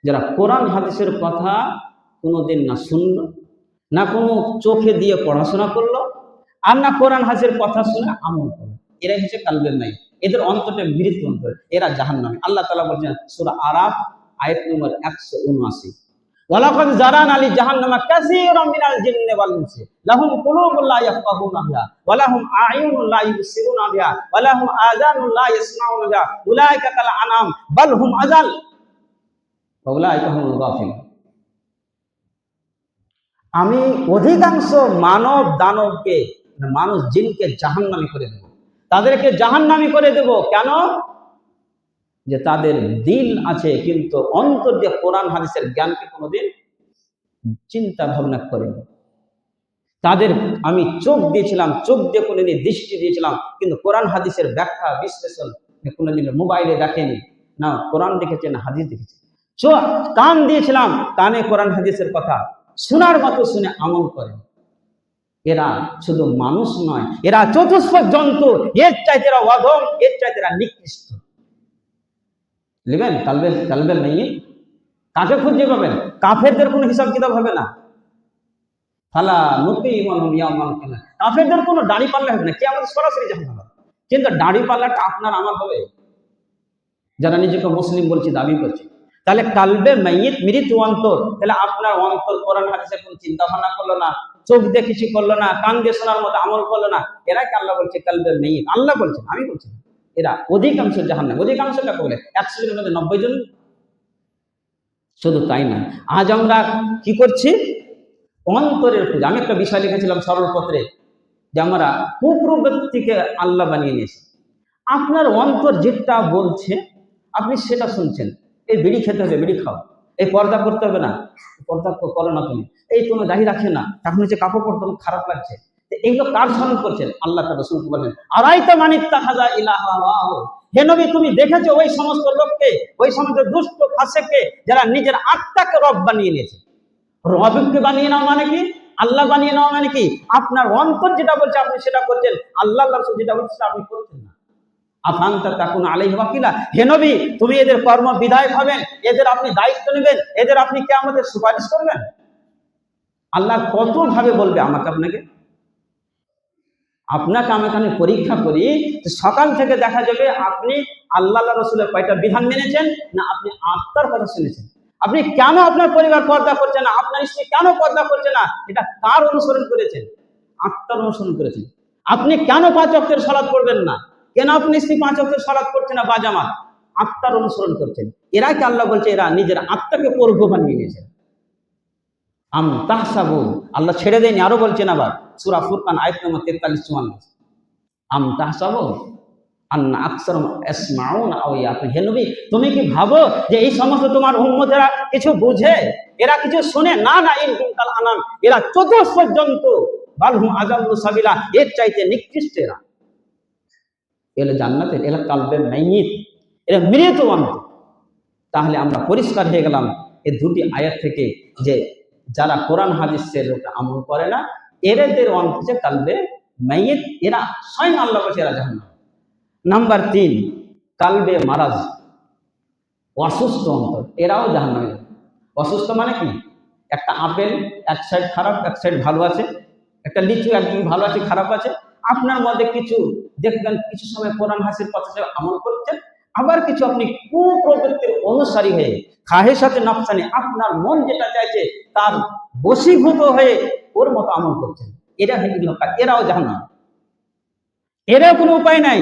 যারা কোরআন হাদিসের কথা কোনোদিন না শুনলো, না কোনো চোখে দিয়ে পড়াশোনা করলো, আর না কোরআন হাদিসের কথা শুনে আমল করলো, এরাই হচ্ছে কালবের নাই। এদের অন্তরটা মৃত অন্তর, এরা জাহান্নামী। আল্লাহ তাআলা বলছেন সূরা আরাফ আয়াত নম্বর 179, ওয়ালাকাদ জারানা লি জাহান্নামা কাসীরাম মিনাল জিন্নি ওয়াল ইনসি লাহুম কুলুবুন লা ইয়াফকাহুনা বিহা ওয়া লাহুম আ'য়ুনুন লা ইবসিরুনা বিহা ওয়া লাহুম আযানুন লা ইয়াসমাউনা বিহা উলাইকা কাল আনআম বাল হুম আযাল ওয়া উলাইকা হুমুল গাফিলুন। আমি অধিকাংশ মানব দানবকে, মানুষ জিনকে জাহান্নামী করে দেব। তাদেরকে জাহান্নামী করে দেব কেন? যে তাদের দিল আছে কিন্তু অন্তর দিয়ে কোরআন হাদিসের জ্ঞানকে কোনোদিন চিন্তা ভাবনা করেনি। তাদের আমি চোখ দিয়েছিলাম, চোখ দিয়ে কোনোদিন দৃষ্টি দিয়েছিলাম, কিন্তু কোরআন হাদিসের ব্যাখ্যা বিশ্লেষণ কোনোদিন মোবাইলে দেখেনি, না কোরআন দেখেছে না হাদিস দেখেছে। কান দিয়েছিলাম, কানে কোরআন হাদিসের কথা শোনার মতো শুনে আমল করে। এরা শুধু মানুষ নয়, এরা চতুষ্পদ জন্তু, এর চাইতে এরা অধম, এর চাইতে এরা নিকৃষ্ট। লিখবেন কালবে নেই, কাকে খুঁজে পাবেন? কাফেরদের কোনো হিসাব কিতাব হবে না। ফালা নুকিমুল ইয়াউমাল কিয়ামাহ, কাফেরদের কোনো দাড়ি পাল্লা হবে না, কি আমাদের সরাসরি জাহান্নাম। কিন্তু দাড়ি পাল্লাটা আপনার আমার হবে, যারা নিজেকে মুসলিম বলছি, দাবি করছে। তাহলে কালবে মাইয়িত, মৃত অন্তর। তাহলে আপনার অন্তর কোরআন হাদিসের কোনো চিন্তা ভাবনা করলো না, চোখ দিয়ে কিছু করলো না, কান দিয়ে শোনার মতো আমল করলো না, এরাকে আল্লাহ বলছে কালবে মাইয়িত। আল্লাহ বলছেন, আমি বলছি না। এরা অধিকাংশ জাহান্নাম। অধিকাংশ কাকে বলে? 100 জনের মধ্যে 90 জন। শুধু তাই না, আজ আমরা কি করছি? অন্তরের পূজা। আমি একটা বিষয় লিখেছিলাম সরল পত্রে, যে আমরা কুপ্রবৃত্তিকে আল্লাহ বানিয়ে নিয়েছি। আপনার অন্তর যেটা বলছে আপনি সেটা শুনছেন। এই বিড়ি খেতে হবে, বিড়ি খাও। এই পর্দা করতে হবে না, পর্দা করো না তুমি। এই তুমি দাড়ি রাখে না, এখন হচ্ছে কাপড় পরতে তোমার খারাপ লাগছে। এইগুলো কার স্মরণ করছেন? আল্লাহ তাআলা শুনতে বলেন, আরাইতা মানিত্তাখাযা ইলাহাহু, হে নবী তুমি দেখেছো ওই সমস্ত লোককে, ওই সমস্ত দুষ্ট ফাসেককে, যারা নিজের আত্মাকে রব বানিয়ে নিয়েছে। রবকে বানিয়ে নাও মানে কি? আল্লাহ বানিয়ে নাও মানে কি? আপনার অন্তর যেটা বলছে আপনি সেটা করছেন, আল্লাহ রাসূল যেটা বলছে আপনি করছেন না। আফান্তা তাকুন আলাইহিম ওয়াকিলা, হে নবী তুমি এদের কর্ম বিধায়ক হবেন, এদের আপনি দায়িত্ব নেবেন, এদের আপনি কিয়ামতে সুপারিশ করবেন। আল্লাহ কত ভাবে বলবে আমাকে আপনাকে? আপনাকে আমাকে আমি পরীক্ষা করি, সকাল থেকে দেখা যাবে আপনি আল্লাহ রাসূলের কয়টা বিধান মেনেছেন, না আপনি আত্মার কথা শুনেছেন। আপনি কেন আপনার পরিবার পর্দা করছে না, আপনার স্ত্রী কেন পর্দা করছে না, এটা কার অনুসরণ করেছেন? আত্মার অনুসরণ করেছেন। আপনি কেন 5 ওয়াক্তের সালাত পড়বেন না, কেন আপনি স্ত্রী 5 ওয়াক্তের সালাত করছে না বা জামাত? আত্মার অনুসরণ করছেন। এরাকে আল্লাহ বলছে এরা নিজের আত্মাকে প্রভু বানিয়ে নিয়েছে। আম তাহসাবু, আল্লাহ ছেড়ে দেয়নি, আরো বলছেন আবার সূরা ফুরকান আয়াত নম্বর 43-44, আম তাহসাবু আন্না আকসারুম ইয়াসমাউনা আও ইয়াকুলুন, হে নবী তুমি কি ভাবো যে এই সমস্ত তোমার উম্মতেরা কিছু বুঝে, এরা কিছু শুনে? না না, ইনহুম কাল আনাম, এরা চতুষ্পদ জন্তু, বালহুম আযাল্লু সাবিলা, এর চাইতে নিকৃষ্ট এরা। এরা জান্নাতের, এরা কালবে মাইয়িত, এরা মৃত অন্তর। তাহলে আমরা পরিষ্কার হয়ে গেলাম এই দুটি আয়াত থেকে যে যারা কোরআন হাদিসের লোকটা আমল করে না, এদের অন্তরে কালবে মাইয়িত, এরা স্বয়ং আল্লাহ বলছে এরা জাহান্নাম। নাম্বার 3, কালবে মারাজ, অসুস্থ অন্তর, এরাও জাহান্নামে যাবে। অসুস্থ মানে কি? একটা আপেল এক সাইড খারাপ এক সাইড ভালো আছে, একটা লিচু একদিকে ভালো আছে খারাপ আছে। আপনার মধ্যে কিছু দেখবেন কিছু সময় কোরআন হাদিসের কথা আমল করছেন, আবার কিছু আপনি কুপ্রবৃত্তির অনুসারী হয়ে খাহেসাতে নফসানি, আপনার মন যেটা চাইছে তার বশীভূত হয়ে ওর মতো আমল করছেন। এরা এরাও জাহান্নাম, এরাও কোনো উপায় নাই।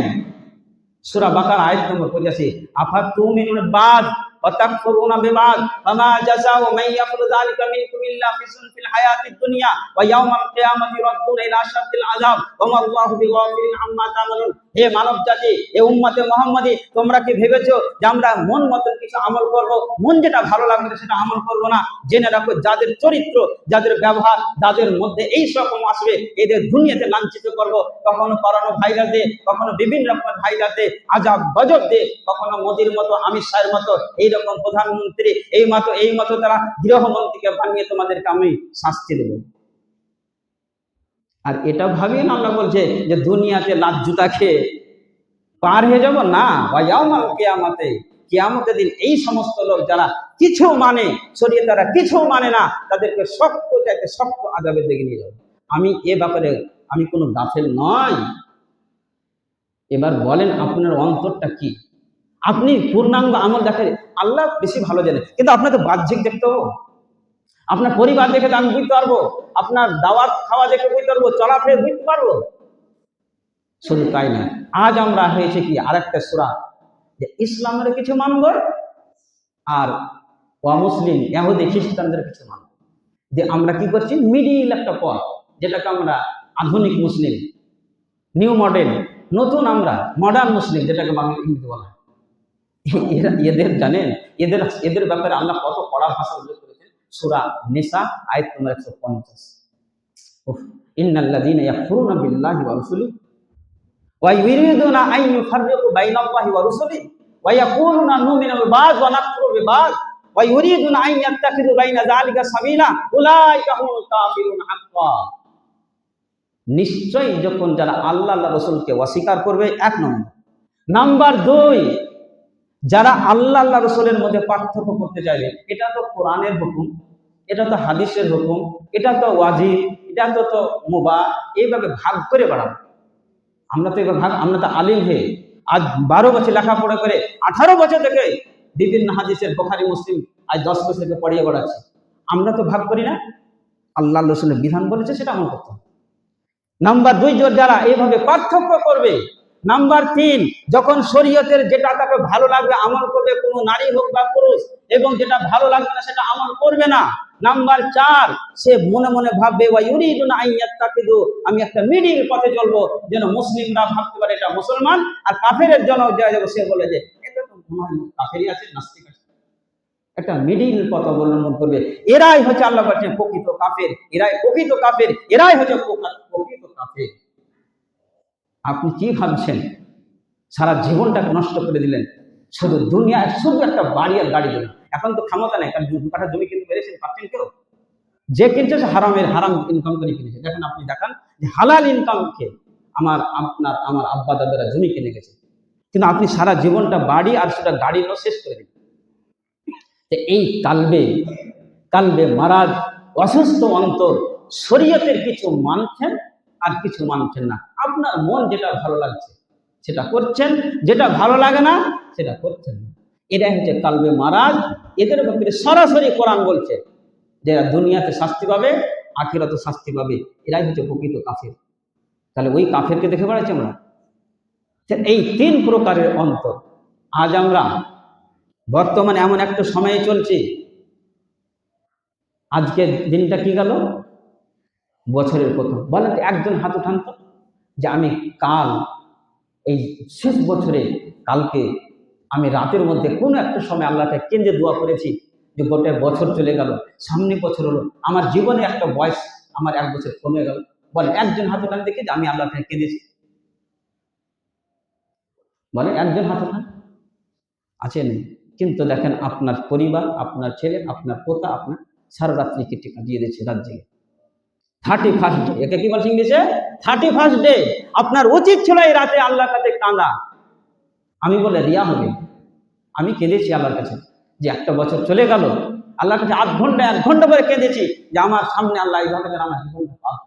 সূরা বাকারা আয়াত নম্বর 85, আফাতুমিনুল বাদ ওয়া তাকফুরুনা বিবাদ ফামা জাযাউ মান ইয়াফআলু যালিকা মিনকুম ইল্লা খিজুন ফিল হায়াতিদ দুনিয়া ওয়া ইয়াওমাল কিয়ামাতি রাদ্দুনা ইলা আশাদ্দিল আযাব ওয়া মা আল্লাহু বিগাফিলিন আম্মা তা'মালুন। হে মানব জাতি, হে উম্মতে মুহাম্মাদি, তোমরা কি ভেবেছো যে আমরা মন মতো কিছু আমল করব, মন যেটা ভালো লাগবে সেটা আমল করব না? জেনে রাখো যাদের চরিত্র, যাদের ব্যবহার, যাদের মধ্যে এই রকম আসবে, এদের দুনিয়াতে লাঞ্ছিত করব। কখনো করোনা ভাইরাস দিয়ে, কখনো বিভিন্ন রকমের ভাইরাস দিয়ে, আজাব গজব দিয়ে, কখনো মোদির মতো, অমিত শাহের মতো এইরকম প্রধানমন্ত্রী, এই মতো তারা গৃহমন্ত্রীকে বানিয়ে তোমাদেরকে আমি শাস্তি দেব। আর এটা ভাবিয়ে না আল্লাহ বলছে যে দুনিয়াতে লাত জুতা খেয়ে পার হয়ে যাব না, ওয়ায়াউমাল কিয়ামাতে, কিয়ামতের দিন এই সমস্ত লোক যারা কিছু মানে শরীয়ত, তারা কিছু মানে না, তাদেরকে শক্ত চাইতে শক্ত আযাবের দিকে নিয়ে যাব। আমি এ ব্যাপারে আমি কোনো গাফেল নয়। এবার বলেন আপনার অন্তরটা কি? আপনি পূর্ণাঙ্গ আমল দেখেন, আল্লাহ বেশি ভালো জানে, কিন্তু আপনাকে বাহ্যিক দেখতে হবে। আপনার পরিবার দেখে তো আমি বুঝতে পারবো, আপনার দাওয়াত খাওয়া দেখে বুঝতে পারবো, চলাফেরা বুঝতে পারবো। শুধু তাই না, আজ আমরা হয়েছে কি আরেকটা সূরা, যে ইসলামের কিছু মানব আর অমুসলিম ইহুদি খ্রিস্টানদের কিছু মানব। যে আমরা কি করছি, মিডিল একটা পথ, যেটাকে আমরা আধুনিক মুসলিম, নিউ মডেল, নতুন আমরা মডার্ন মুসলিম, যেটাকে বাংলা ইংরেজি বলা হয়। এদের জানেন, এদের ব্যাপারে আল্লাহ কত কড়া ভাষা উল্লেখ করেছেন। সূরা নিসা আয়াত নম্বর 150, ইন্নাল্লাযীনা ইয়াকফুরুনা বিল্লাহি ওয়া রাসূলিহি ওয়া ইউরিদুনা আন ইউফাররিকু বাইনাল্লাহি ওয়া রাসূলিহি ওয়া ইয়াকুলুনা নুমিনু বিবাদ ওয়া নাকফুরু বিবাদ ওয়া ইউরিদুনা আন ইয়াত্তাখিযু বাইনা যালিকা সাবিলা উলাইকা হুমুল কাফিরুন হাক্কা। নিশ্চয়ই যখন যারা আল্লাহ রাসূলকে অস্বীকার করবে, 1 নম্বর। নাম্বার 2, যারা আল্লাহ রাসূলের মধ্যে পার্থক্য করতে চাইবে, এটা তো কোরআনের হুকুম, এটা তো হাদিসের হুকুম, এটা তো ওয়াজিব, এটা তো মুবাহ, এইভাবে ভাগ করে বেড়াবো। আমরা তো এবার আমরা তো আলিম হয়ে আজ 12 বছর লেখাপড়া করে 18 বছর থেকে বিভিন্ন হাদিসের বুখারী মুসলিম আজ 10 বছর থেকে পড়িয়ে বেড়াচ্ছি। আমরা তো ভাগ করি না, আল্লাহ রাসূলের বিধান বলেছে সেটা আমল করতে হবে। নাম্বার 2, যারা এইভাবে পার্থক্য করবে। নাম্বার 3, যখন শরীয়তের যেটা তাকে ভালো লাগবে আমল করবে, কোনো নারী হোক বা পুরুষ, এবং যেটা ভালো লাগবে না সেটা আমল করবে না। নাম্বার 4, সে মনে মনে ভাববে ওয়া ইউরিদুনা আন ইয়াত্তাকিযু, আমি একটা মিডিল পথে চলবো, যেন মুসলিমরা ভাবতে পারে এটা মুসলমান, আর কাফেরের জন্য সে বলে যে এটা তো মনে হয় কাফেরই আছে, নাস্তিক আছে। একটা মিডিল পথ অবলম্বন করবে। এরাই হচ্ছে আল্লাহ বলছেন প্রকৃত কাফের, এরাই প্রকৃত কাফের, এরাই হচ্ছে প্রকৃত কাফের। আপনি কি ভাবছেন সারা জীবনটাকে নষ্ট করে দিলেন শুধু দুনিয়ায়, শুধু একটা বাড়ি আর গাড়ি জন্য? এখন তো ক্ষমতা নেই, কারণ 2 কাঠা জমি কিনতে পেরেছেন, পাচ্ছেন কেউ? যে কিনছে সে হারাম ইনকাম করে কিনেছে। দেখেন, আপনি দেখান যে হালাল ইনকাম খেয়ে আমার আব্বা দাদারা জমি কিনে গেছে, কিন্তু আপনি সারা জীবনটা বাড়ি আর সেটা গাড়ি শেষ করে দিন। এই কালবে মারাজ, অসুস্থ অন্তর, শরীয়তের কিছু মানছেন আর কিছু মানছেন না। আপনার মন যেটা ভালো লাগছে সেটা করছেন, যেটা ভালো লাগে না সেটা করছেন না। এটাই হচ্ছে কালবে মারাজ। এদের ব্যাপারে সরাসরি কোরআন বলছে যে দুনিয়াতে শাস্তি পাবে, আখিরাতে শাস্তি পাবে, এরাই হচ্ছে প্রকৃত কাফের। তাহলে ওই কাফেরকে দেখে বেড়াচ্ছি আমরা। এই 3 প্রকারের অন্তর। আজ আমরা বর্তমানে এমন একটা সময়ে চলছি, আজকের দিনটা কি গেল, বছরের প্রথম। বলেন তো, একজন হাত উঠান তো, যে আমি কাল এই শেষ বছরে কালকে আমি রাতের মধ্যে কোনো একটা সময় আল্লাহকে কেন্দ্রে দোয়া করেছি যে গোটা বছর চলে গেল, সামনে বছর হলো, আমার জীবনে একটা বয়স আমার 1 বছর কমে গেল। বলেন একজন হাত উঠান দেখি যে আমি আল্লাহর কাছে কেঁদেছি, বলেন একজন হাত উঠান, আছে নেই? কিন্তু দেখেন আপনার পরিবার, আপনার ছেলে, আপনার পোতা আপনার সারা রাত্রি কেটে কাটিয়ে দিয়েছে রাত জেগে। 31st ডে, একে কি বলছে ইংলিশে? 31st day. আপনার উচিত ছিল এই রাতে আল্লাহর কাছে কাঁদা। আমি বলে রিয়া হবে, আমি কেঁদেছি আল্লাহর কাছে যে একটা বছর চলে গেল, আল্লাহর কাছে 1 ঘন্টা করে কেঁদেছি যে আমার সামনে আল্লাহ এইভাবে যেন আমার জীবনটা পাবে।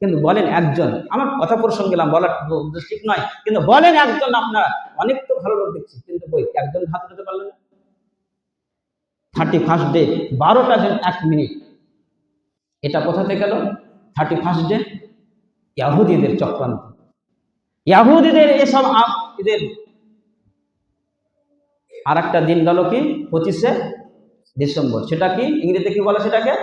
কিন্তু বলেন একজন, আমার কথা প্রসঙ্গে গেলাম, বলার উদ্দেশ্য ঠিক নয়, কিন্তু বলেন একজন, আপনার অনেক তো ভালো লোক দেখছি, কিন্তু বই একজন হাত উঠাতে পারলেন না। 31st day 12:01। এটা কোথা থেকে গেল? 31st ডে ইয়াহুদীদের চক্রান্ত, ইয়াহুদীদের এসব এদের। আর একটা দিন গেল কি 25শে ডিসেম্বর, সেটা কি ইংরেজিতে কি বলে সেটাকে?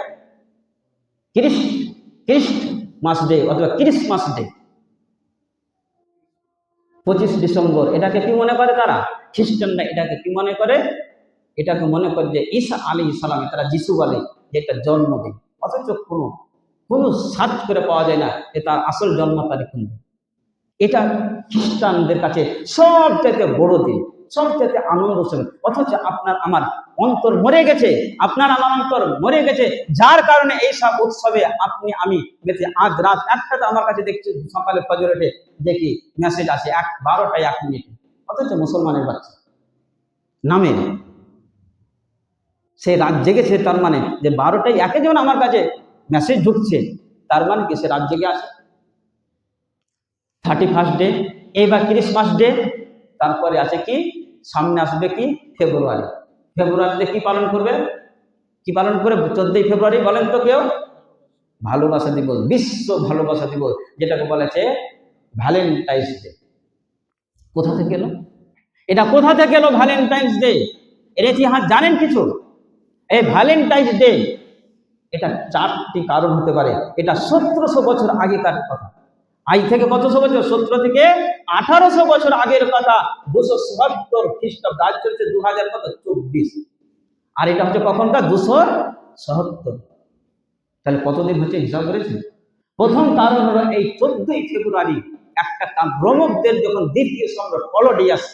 ক্রিস্টমাস ডে অথবা ক্রিসমাস ডে। 25 ডিসেম্বর এটাকে কি মনে করে তারা? খ্রিস্টানরা এটাকে কি মনে করে? এটাকে মনে করে যে ঈসা আলাইহিস সালাম, তারা যিশু বলে যে এটা জন্মদিন, অথচ কোনো সার্চ করে পাওয়া যায় না যে তার আসল জন্ম তারিখ কোন দিন। এটা খ্রিস্টানদের কাছে সবচাইতে বড় দিন, সবচাইতে আনন্দ উৎসব। অথচ আপনার আমার অন্তর মরে গেছে, আপনার আমার অন্তর মরে গেছে, যার কারণে এই সব উৎসবে আপনি আমি গেছি। আজ রাত 1টাতে আমার কাছে দেখছি, সকালে ফজর উঠে দেখি মেসেজ আসে 12:01। অথচ মুসলমানের বাচ্চা নামে সে রাত জেগেছে, তার মানে যে 12:01 যেমন আমার কাছে মেসেজ ঢুকছে, তার মানে কি সে রাত জেগে আছে। 31st ডে, এইবার ক্রিসমাস ডে, তারপরে আছে কি সামনে আসবে কি ফেব্রুয়ারি। ফেব্রুয়ারিতে কি পালন করবে? কি পালন করে 14ই ফেব্রুয়ারি বলেন তো কেউ? ভালোবাসা দিবস, বিশ্ব ভালোবাসা দিবস, যেটাকে বলেছে ভ্যালেন্টাইন্স ডে। কোথা থেকে এলো এটা? কোথা থেকে এলো ভ্যালেন্টাইন্স ডে? এর ইতিহাস জানেন কিছু? এই ভ্যালেন্টাইন্স ডে এটা 4টি কারণ হতে পারে। এটা 1700 বছর আগেকার কথা। আজ থেকে কতশো বছর? 17 থেকে 1800 বছর আগের কথা। 277 খ্রিস্টাব্দ, আজ চলছে 2024। আর এটা হচ্ছে কখনকার? 277। তাহলে কতদিন হচ্ছে হিসাব করেছেন? প্রথম কারণ হলো এই 14ই ফেব্রুয়ারি একটা রোমকদের যখন দ্বিতীয় সম্রাট ক্লডিয়াস,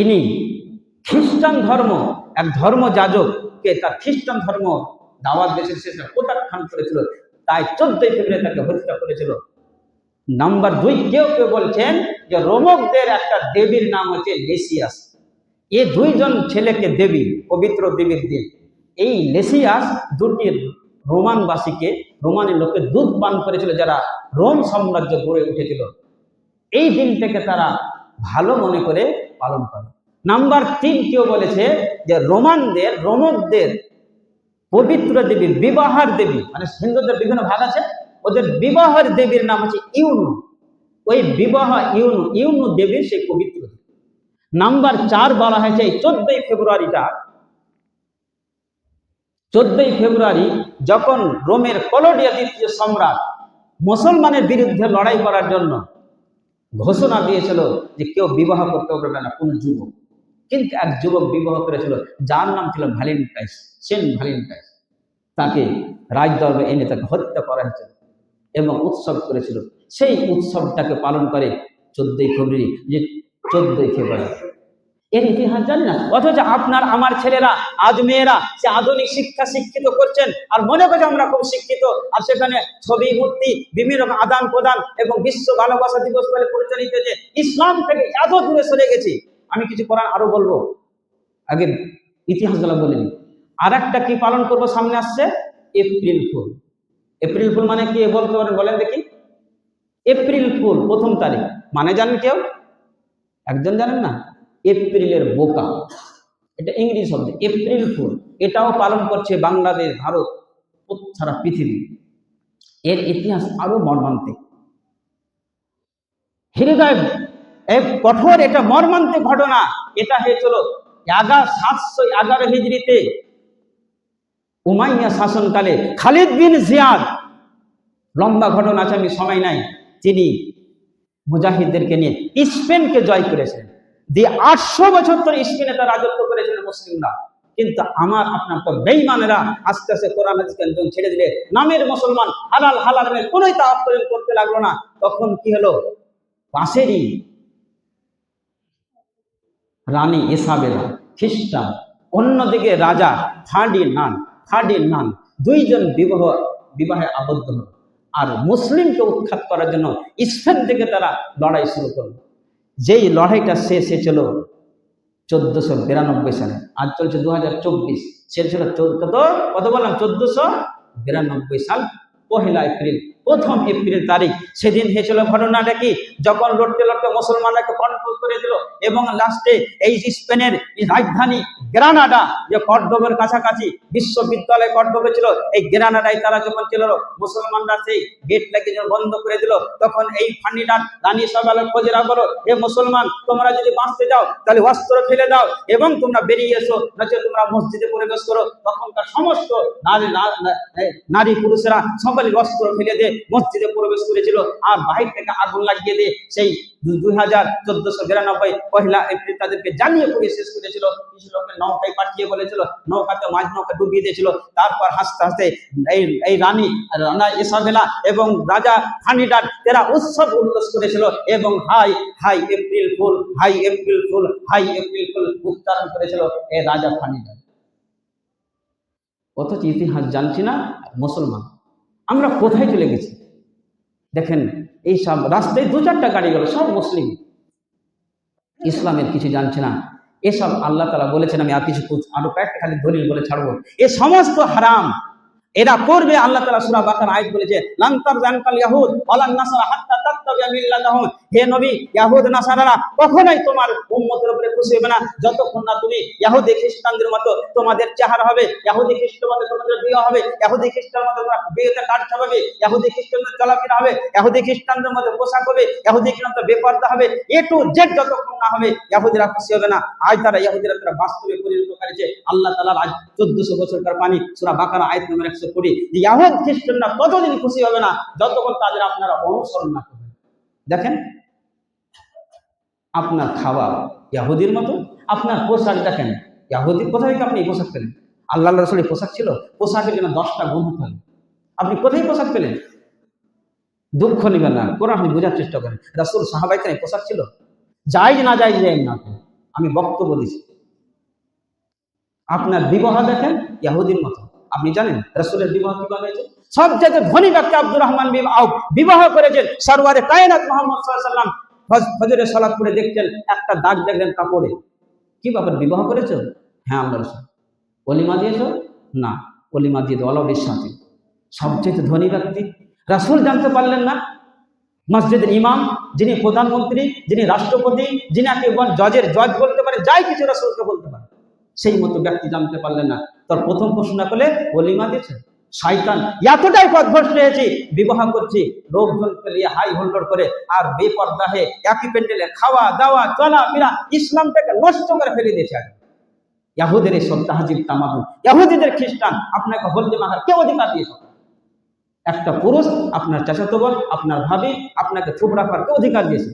ইনি খ্রিস্টান ধর্ম এক ধর্মযাজককে তার খ্রিস্টান ধর্ম দাওয়াত দেশের শেষে প্রত্যাখ্যান করেছিল, তাই 14ই ফেব্রুয়ারি তাকে হত্যা করেছিল। নাম্বার 2, কেউ কেউ বলছেন যে রোমকদের একটা দেবীর নাম হচ্ছে লেসিয়াস। এই 2জন ছেলেকে দেবী, পবিত্র দেবীর দিন। এই লেসিয়াস দুটি রোমানবাসীকে, রোমানের লোককে দুধ পান করেছিল, যারা রোম সাম্রাজ্য গড়ে উঠেছিল। এই দিনটাকে তারা ভালো মনে করে পালন করে। নাম্বার 3, কেউ বলেছে যে রোমকদের পবিত্র দেবীর, বিবাহের দেবী, মানে হিন্দুদের বিভিন্ন ভাগ আছে, ওদের বিবাহের দেবীর নাম হচ্ছে ইউনু। ওই বিবাহ ইউনু দেবীর সেই পবিত্র দেবী। নাম্বার 4 বলা হয়েছে এই 14ই ফেব্রুয়ারিটা, 14ই ফেব্রুয়ারি যখন রোমের ক্লডিয়া দ্বিতীয় সম্রাট মুসলমানের বিরুদ্ধে লড়াই করার জন্য ঘোষণা দিয়েছিল যে কেউ বিবাহ করতে পারবে না, কোন যুবক। কিন্তু এক যুবক বিবাহ করেছিল, যার নাম ছিল ভ্যালেন্টাইন্স, সেন্ট ভ্যালেন্টাইন্স। তাকে রাজদরবারে এনে তাকে হত্যা করা হয়েছিল এবং উৎসব করেছিল। সেই উৎসবটাকে পালন করে 14ই ফেব্রুয়ারি, যে 14ই ফেব্রুয়ারি। এর ইতিহাস জানি না। অথচ আপনার আমার ছেলেরা, আজ মেয়েরা সে আধুনিক শিক্ষা শিক্ষিত করছেন আর মনে করছে আমরা খুব শিক্ষিত, আর সেখানে ছবি মূর্তি বিভিন্ন রকম আদান প্রদান এবং বিশ্ব ভালোবাসা দিবস বলে পরিচালিত, যে ইসলাম থেকে এত দূরে সরে গেছি। আমি কিছু কোরআন আরো বলবো, আগে ইতিহাসগুলো বলিনি। আর একটা কি পালন করবো সামনে আসছে, এপ্রিল ফুল। এপ্রিল ফুল মানে কি বলতে পারেন? বলেন দেখি। এপ্রিল ফুল 1ম তারিখ মানে জানেন কেউ? একজন জানেন না? এপ্রিলের বোকা, এটা ইংরেজি শব্দ এপ্রিল ফুল। এটাও পালন করছে বাংলাদেশ, ভারত, সারা পৃথিবী। এর ইতিহাস আরো মর্মান্তিক, হৃদয় কঠোর, এটা মর্মান্তিক ঘটনা। এটা হয়েছিল 711 হিজরিতে উমাইয়া শাসনকালে। খালিদ বিন জিয়াদ, লম্বা ঘটনা আছে, আমি সময় নাই, তিনি মুজাহিদদেরকে নিয়ে স্পেনকে জয় করেছেন। দিয়ে 800 বছর ধরে স্পেনে তার রাজত্ব করেছিলেন মুসলিমরা। কিন্তু আমার আপনার তো বেঈমানেরা আস্তে আস্তে কোরআন হাদিসকে একদম ছেড়ে দিলে, নামের মুসলমান, হালাল হালালের কোনোই তাওয়াক্কুল করতে লাগলো না। তখন কি হলো? পাশেরই রানী ইসাবেলা খ্রিস্টান, অন্যদিকে রাজা ফার্ডিনান্ড, দুইজন বিবাহে আবদ্ধ হল। আর মুসলিমকে উৎখাত করার জন্য স্পেন থেকে তারা লড়াই শুরু করলো। যেই লড়াইটা শেষ হয়েছিল 1492 সালে, আজ চলছে 2024, শেষ ছিল কত বললাম 1492 সাল 1 এপ্রিল, 1 এপ্রিল তারিখ। সেদিন হয়েছিল ঘটনাটা কি, যখন লড়তে লড়তে মুসলমানরাকে কন্ট্রোল করে দিল এবং লাস্টে এই স্পেনের রাজধানী গ্রানাডা, যে কর্ডোবার কাছাকাছি বিশ্ববিদ্যালয় কর্ডোবে ছিল, এই গ্রানাডায় তারা যখন ছিল, মুসলমানরা সেই গেট লাগিয়ে বন্ধ করে দিল। তখন এই ফার্ডিনান্ড রানী ইসাবেলা খোঁজরা বলো, এ মুসলমান, তোমরা যদি বাঁচতে যাও তাহলে অস্ত্র ফেলে দাও এবং তোমরা বেরিয়ে এসো, নচেত তোমরা মসজিদে প্রবেশ করো। তখনকার সমস্ত নারী পুরুষেরা সবাই অস্ত্র ফেলে দিয়ে মসজিদে প্রবেশ করেছিল আর বাহির থেকে আগুন লাগিয়ে দিয়ে সেই 1492 1 এপ্রিল তাদেরকে জ্বালিয়ে পুড়িয়ে শেষ করেছিল। কিছু লোকের নৌকায় পাঠিয়ে বলেছিল, নৌকাতে মাঝ নৌকা ডুবিয়ে দিয়েছিল। তারপর হাসতে হাসতে এই রানী ইসাবেলা এবং রাজা ফার্ডিনান্ড এরা উৎসব উল্লাস করেছিল এবং hi April fool, hi April fool, hi April fool উচ্চারণ করেছিল এই রাজা ফার্ডিনান্ড। অথচ ইতিহাস জানছি না মুসলমান, আমরা কোথায় চলে গেছি? দেখেন, এই সব রাস্তায় 2-4টা গাড়ি গেল, সব মুসলিম, ইসলামের কিছু জানছে না। এসব আল্লাহ তাআলা বলেছেন, আমি আর কিছু আরো কয়েকটা খালি দলিল বলে ছাড়বো, এ সমস্ত হারাম এরা করবে। আল্লাহ তাআলা সূরা বাকারা আয়াত বলেছে, লান তারজানকাল ইয়াহুদ ওয়ালান নাসারা হাত্তা তাত্তাবিআ মিল্লাতাহুম, হে নবী, ইয়াহুদ নাসারারা কখনোই তোমার উম্মতের উপরে খুশি হবে না যতক্ষণ না তুমি ইহুদি খ্রিস্টানদের মতো তোমাদের চেহারা হবে, ইহুদি খ্রিস্টানদের মতো তোমাদের বিয়ে হবে, ইহুদি খ্রিস্টানদের মতো তোমরা বিয়েতে কাজ হবে, ইহুদি খ্রিস্টানদের চলাফেরা হবে, ইহুদি খ্রিস্টানদের মতো পোশাক হবে, ইহুদি খ্রিস্টানদের বেপরদা হবে, এ টু জেড যতক্ষণ না হবে ইহুদিরা খুশি হবে না। আজ ইহুদিরা তারা বাস্তবে পরিণত করেছে। আল্লাহ তাআলার আজ 1400 বছরকার পানি, সূরা বাকারা আয়াত নম্বর 120, যে ইহুদ খ্রিস্টানরা ততদিন খুশি হবে না যতক্ষণ তাদের আপনারা অনুসরণ না করবেন। দেখেন, আপনার খাওয়া ইহুদির মতো, আপনার পোশাক দেখেন ইহুদির, কোথায় আপনি এই পোশাক পেলেন? আল্লাহ রাসূলের পোশাক ছিল, পোশাকের জন্য 10টা গুণ হতে হবে। আপনি কোথায় পোশাক পেলেন? দুঃখ নেবেন না, কোরআন আপনি বোঝার চেষ্টা করেন। রাসূল সাহাবায়ে পোশাক ছিল, জায়েজ না জায়েজ না, আমি বক্তব্য দিচ্ছি। আপনার বিবাহ দেখেন ইহুদির মতো। আপনি জানেন রাসূলের বিবাহ কিভাবে হয়েছে? সবচেয়ে ধনী ব্যক্তি আব্দুর রহমান বিন আউফ বিবাহ করেছেন সরওয়ারে কায়নাত মুহাম্মদ সাল্লাল্লাহু আলাইহি ওয়াসাল্লাম। ফজরের সালাত পড়ে দেখছেন একটা দাগ দেখলেন কাপড়ে। কি ব্যাপার, বিবাহ করেছো? হ্যাঁ আল্লাহর রাসূল। ওলিমা দিয়েছো? না, ওলিমা দিয়ে অলৌলির সাথে। সবচেয়ে ধনী ব্যক্তি রাসূল জানতে পারলেন না? মসজিদের ইমাম, যিনি প্রধানমন্ত্রী, যিনি রাষ্ট্রপতি, যিনি জজ বলতে পারে, যাই কিছু রাসূলকে বলতে পারে, সেই মতো ব্যক্তি জানতে পারলেন না। তোর প্রথম প্রশ্ন করলে ওলিমা দিয়েছে। শয়তান এতটাই পথভ্রষ্ট হয়েছে, বিবাহ করছি লোকজনকে নিয়ে হাই হোল্ডর করে আর বেপরদা হয়ে একই প্যান্ডেলে খাওয়া দাওয়া চলাফেরা, ইসলামটাকে নষ্ট করে ফেলে দিয়েছে। ইহুদের এই সব তাহজিব তামাদুন, ইহুদিদের খ্রিস্টান আপনাকে হলদে মাখার কে অধিকার দিয়েছে? একটা পুরুষ আপনার চাচাতো বোন, আপনার ভাবি আপনাকে থুবড়া করার কে অধিকার দিয়েছে?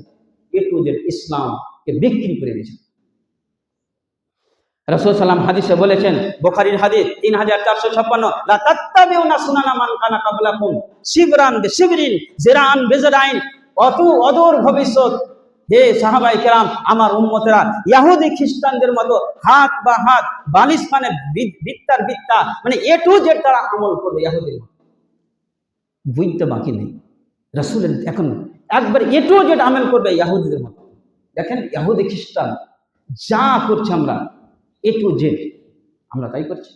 এ টু জেড ইসলামকে বিক্রি করে দিয়েছে। রাসূল সাল্লাল্লাহু আলাইহি হাদিসে বলেছেন, বুখারীর হাদিস 3456, লা তাত্তাবিউনা সুনানা মান কানা ক্বাবলাকুম শিবরান বিশিবরিন জিরান বিজরাইন, অদূর ভবিষ্যৎ হে সাহাবায়ে কেরাম, আমার উম্মতেরা ইহুদি খ্রিস্টানদের মতো হাত বা হাত, বালিশ মানে বিত্তার বিত্তা, মানে এ টু জেড তারা আমল করবে ইহুদির মতো। বুঝতে বাকি নেই, রাসূলের এখন একবার এ টু জেড আমল করবে ইহুদিদের মতো। দেখেন ইহুদি খ্রিস্টান যা করছে আমরা এ টু জেড আমরা তাই করছি।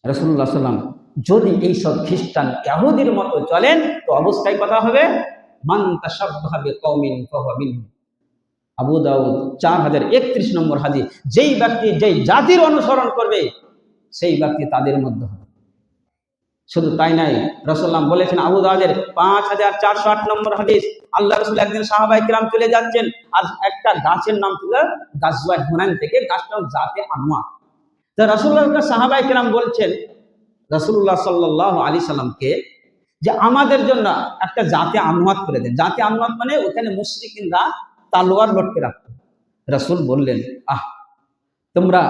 রাসূলুল্লাহ সাল্লাল্লাহু আলাইহি ওয়াসাল্লাম যদি এইসব খ্রিস্টান ইহুদির মতো চলেন তো অবস্থায় কথা হবে, মান তাশাব্বাহা বিকওমিন ফাহুয়া মিনহুম। আবু দাউদ 4031 নম্বর হাদিস, যেই ব্যক্তি যেই জাতির অনুসরণ করবে সেই ব্যক্তি তাদের মধ্যে হবে। শুধু তাই নাই, রাসূলুল্লাহ বলেছেন আবু দাউদের 5408 নম্বর হাদিস, আল্লাহ রাসূল একদিন সাহাবায়ে কিরাম চলে যাচ্ছেন আর একটা গাছের নাম ছিল গাজওয়ায়ে হুনাইন, থেকে গাছটার জাতে আনওয়া। তো রাসূলুল্লাহকে সাহাবায়ে কিরাম বলছেন রাসূলুল্লাহ সাল্লাল্লাহু আলাইহি সাল্লামকে যে আমাদের জন্য একটা জাতে আনওয়াত করে দেন। জাতে আনওয়াত মানে ওখানে মুশরিকিনরা তলোয়ার লটকে রাখত। রাসূল বললেন, তোমরা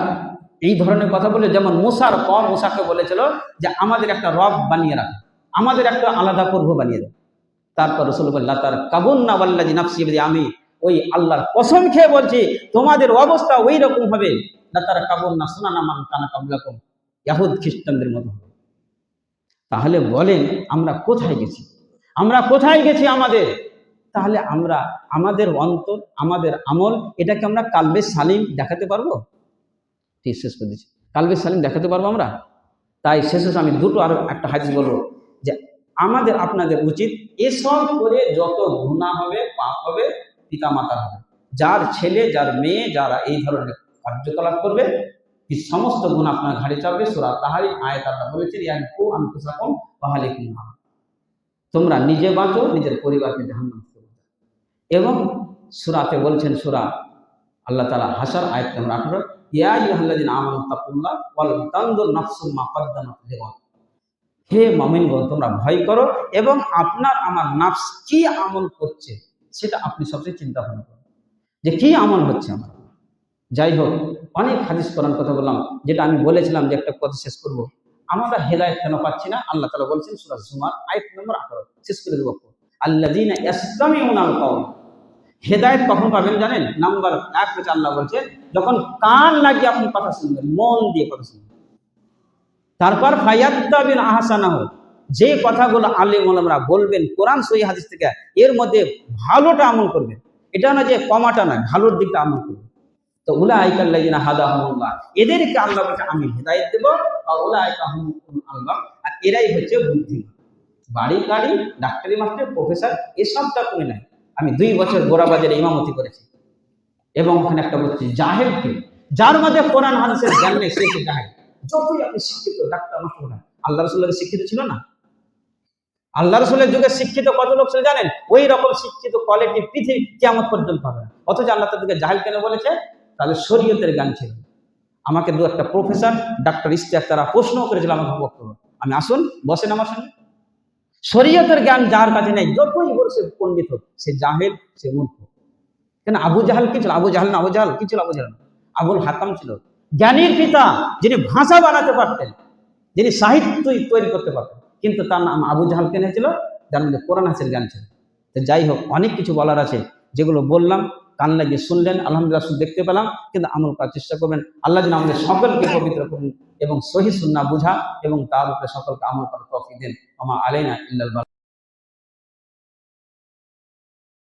এই ধরনের কথা বলে, যেমন মুসার কওম মুসাকে বলেছিল যে আমাদের একটা রব বানিয়ে রাখো, আমাদের একটা আলাদা প্রভু বানিয়ে দাও। তারপর রাসূল বললেন তার কাবুন না ওয়াল্লাযী নাফসি বিয়াদি, আমি ওই আল্লাহর কসম খেয়ে বলছি তোমাদের অবস্থা ওই রকম হবে, না তার কাবুন না সুনানা মান কানা কাবলাকুম, ইহুদ খ্রিস্টানদের মতো হবে। তাহলে বলেন আমরা কোথায় গেছি, আমরা কোথায় গেছি আমাদের? তাহলে আমরা আমাদের অন্তর, আমাদের আমল, এটাকে আমরা কালবে সালিম দেখাতে পারবো? ঠিক শেষ করে দিচ্ছি, কালবে সালিম দেখাতে পারবো আমরা? তাই শেষে আমি দুটো আরো একটা হাদিস বলবো যে আমাদের আপনাদের উচিত এসব করে যত গুনাহ হবে, পাপ হবে, পিতা মাতার হবে, যার ছেলে যার মেয়ে যারা এই ধরনের কার্যকলাপ করবে এই সমস্ত গুণ আপনার ঘাড়ে চাপবে। সূরা তাহরিম আয়াত আল্লাহ বলেছেন ইয়ানকু আনফুসাকুম ওয়া আহলিকুম নার, তোমরা নিজে বাঁচো, নিজের পরিবারকে জাহান্নাম থেকে বাঁচাও। এবং সূরাতে বলছেন, সূরা আল্লাহ তাআলা হাসর আয়াত নম্বর 18, ইয়া আইয়ুহাল্লাযিনা আমানু তাকুল্লাহ ওয়াল তানজুর নাফসুম মা কদ্দামাত লিগাদ, হে মুমিনগণ তোমরা ভয় করো এবং আপনার আমার নাফস কি আমল করছে সেটা আপনি সবচেয়ে চিন্তা ভাবনা করুন যে কি আমল হচ্ছে আমার। যাই হোক, অনেক হাদিস কোরআন কথা বললাম, যেটা আমি বলেছিলাম যে একটা কথা শেষ করব, আমরা হেদায়েত কেন পাচ্ছি না? আল্লাহ তাআলা বলছেন সূরা জুমার আয়াত নম্বর 18, শেষ করে দেব, আল্লাযীনা ইয়াসতামিউনাল কওল, হেদায়েত কখন পাবেন জানেন? নাম্বার 1 হচ্ছে আল্লাহ বলছেন যখন কান লাগিয়ে আপনি কথা শুনবেন, মন দিয়ে কথা শুনবেন। তারপর ফায়াত্তাবিন আহসানাহু, যে কথাগুলো আলেম ওলামারা বলবেন কোরআন সহিহ হাদিস থেকে, এর মধ্যে ভালোটা আমল করবেন, এটা না যে কমাটা নয়, ভালোর দিকটা আমল করবেন। তো উলাইকাল্লাযিনা হাদাহুমুল্লাহ, এদেরকে আল্লাহ বলছে আমি হেদায়েত দেব, আর উলাইকা হুমুল আলবাব, আর এরাই হচ্ছে বুদ্ধিমান। বাড়ি গাড়ি, ডাক্তারি মাস্টার, প্রফেসর, এসবটা করে নাই। আমি 2 বছর গোরাবাজারে ইমামতি করেছি এবং ওখানে একটা বলছি জাহেলকে, যার মধ্যে কোরআন হাদিসের জ্ঞান নেই, সে কি জাহেল। যতই আপনি শিক্ষিত ডাক্তার মাস্টার হন, আল্লাহ রাসূলের শিক্ষিত ছিল না? আল্লাহ রাসূলের যুগে শিক্ষিত কত লোক ছিল জানেন? ওই রকম শিক্ষিত কোয়ালিটি পৃথিবী কিয়ামত পর্যন্ত হবে না। অথচ আল্লাহ তাদেরকে জাহেল কেন বলেছে? তাদের শরীয়তের জ্ঞান ছিল। আমাকে 2-1 প্রফেসর, ডাক্তার ইশতিয়াক, তারা প্রশ্ন করেছিল আমাকে বক্তব্য, আমি আসুন বসেন আমার সঙ্গে। শরীয়তের জ্ঞান যার কাছে নেই, যতই বড় সে পণ্ডিত হোক, সে জাহেল, সে মূর্খ। কেন? আবু জাহাল কি ছিল? আবু জাহাল না, আবু জাহাল কি ছিল? আবু জাহাল আবুল হাকাম ছিল, জ্ঞানীর পিতা, যিনি ভাষা বানাতে পারতেন, যিনি সাহিত্য তৈরি করতে পারতেন, কিন্তু তার নাম আবু জাহাল কেন ছিল? যার মধ্যে কোরআন হাদিসের জ্ঞান ছিল। তো যাই হোক, অনেক কিছু বলার আছে, যেগুলো বললাম কান লাগিয়ে শুনলেন, আলহামদুলিল্লাহ শুধু দেখতে পেলাম, কিন্তু আমল করার চেষ্টা করবেন। আল্লাহ যেন আমাদের সকলকে পবিত্র করুন এবং সহিহ সুন্নাহ বুঝা এবং তার উপরে সকলকে আমল করার তৌফিক দেন। আমা আলাইনা ইল্লাল বালাগ।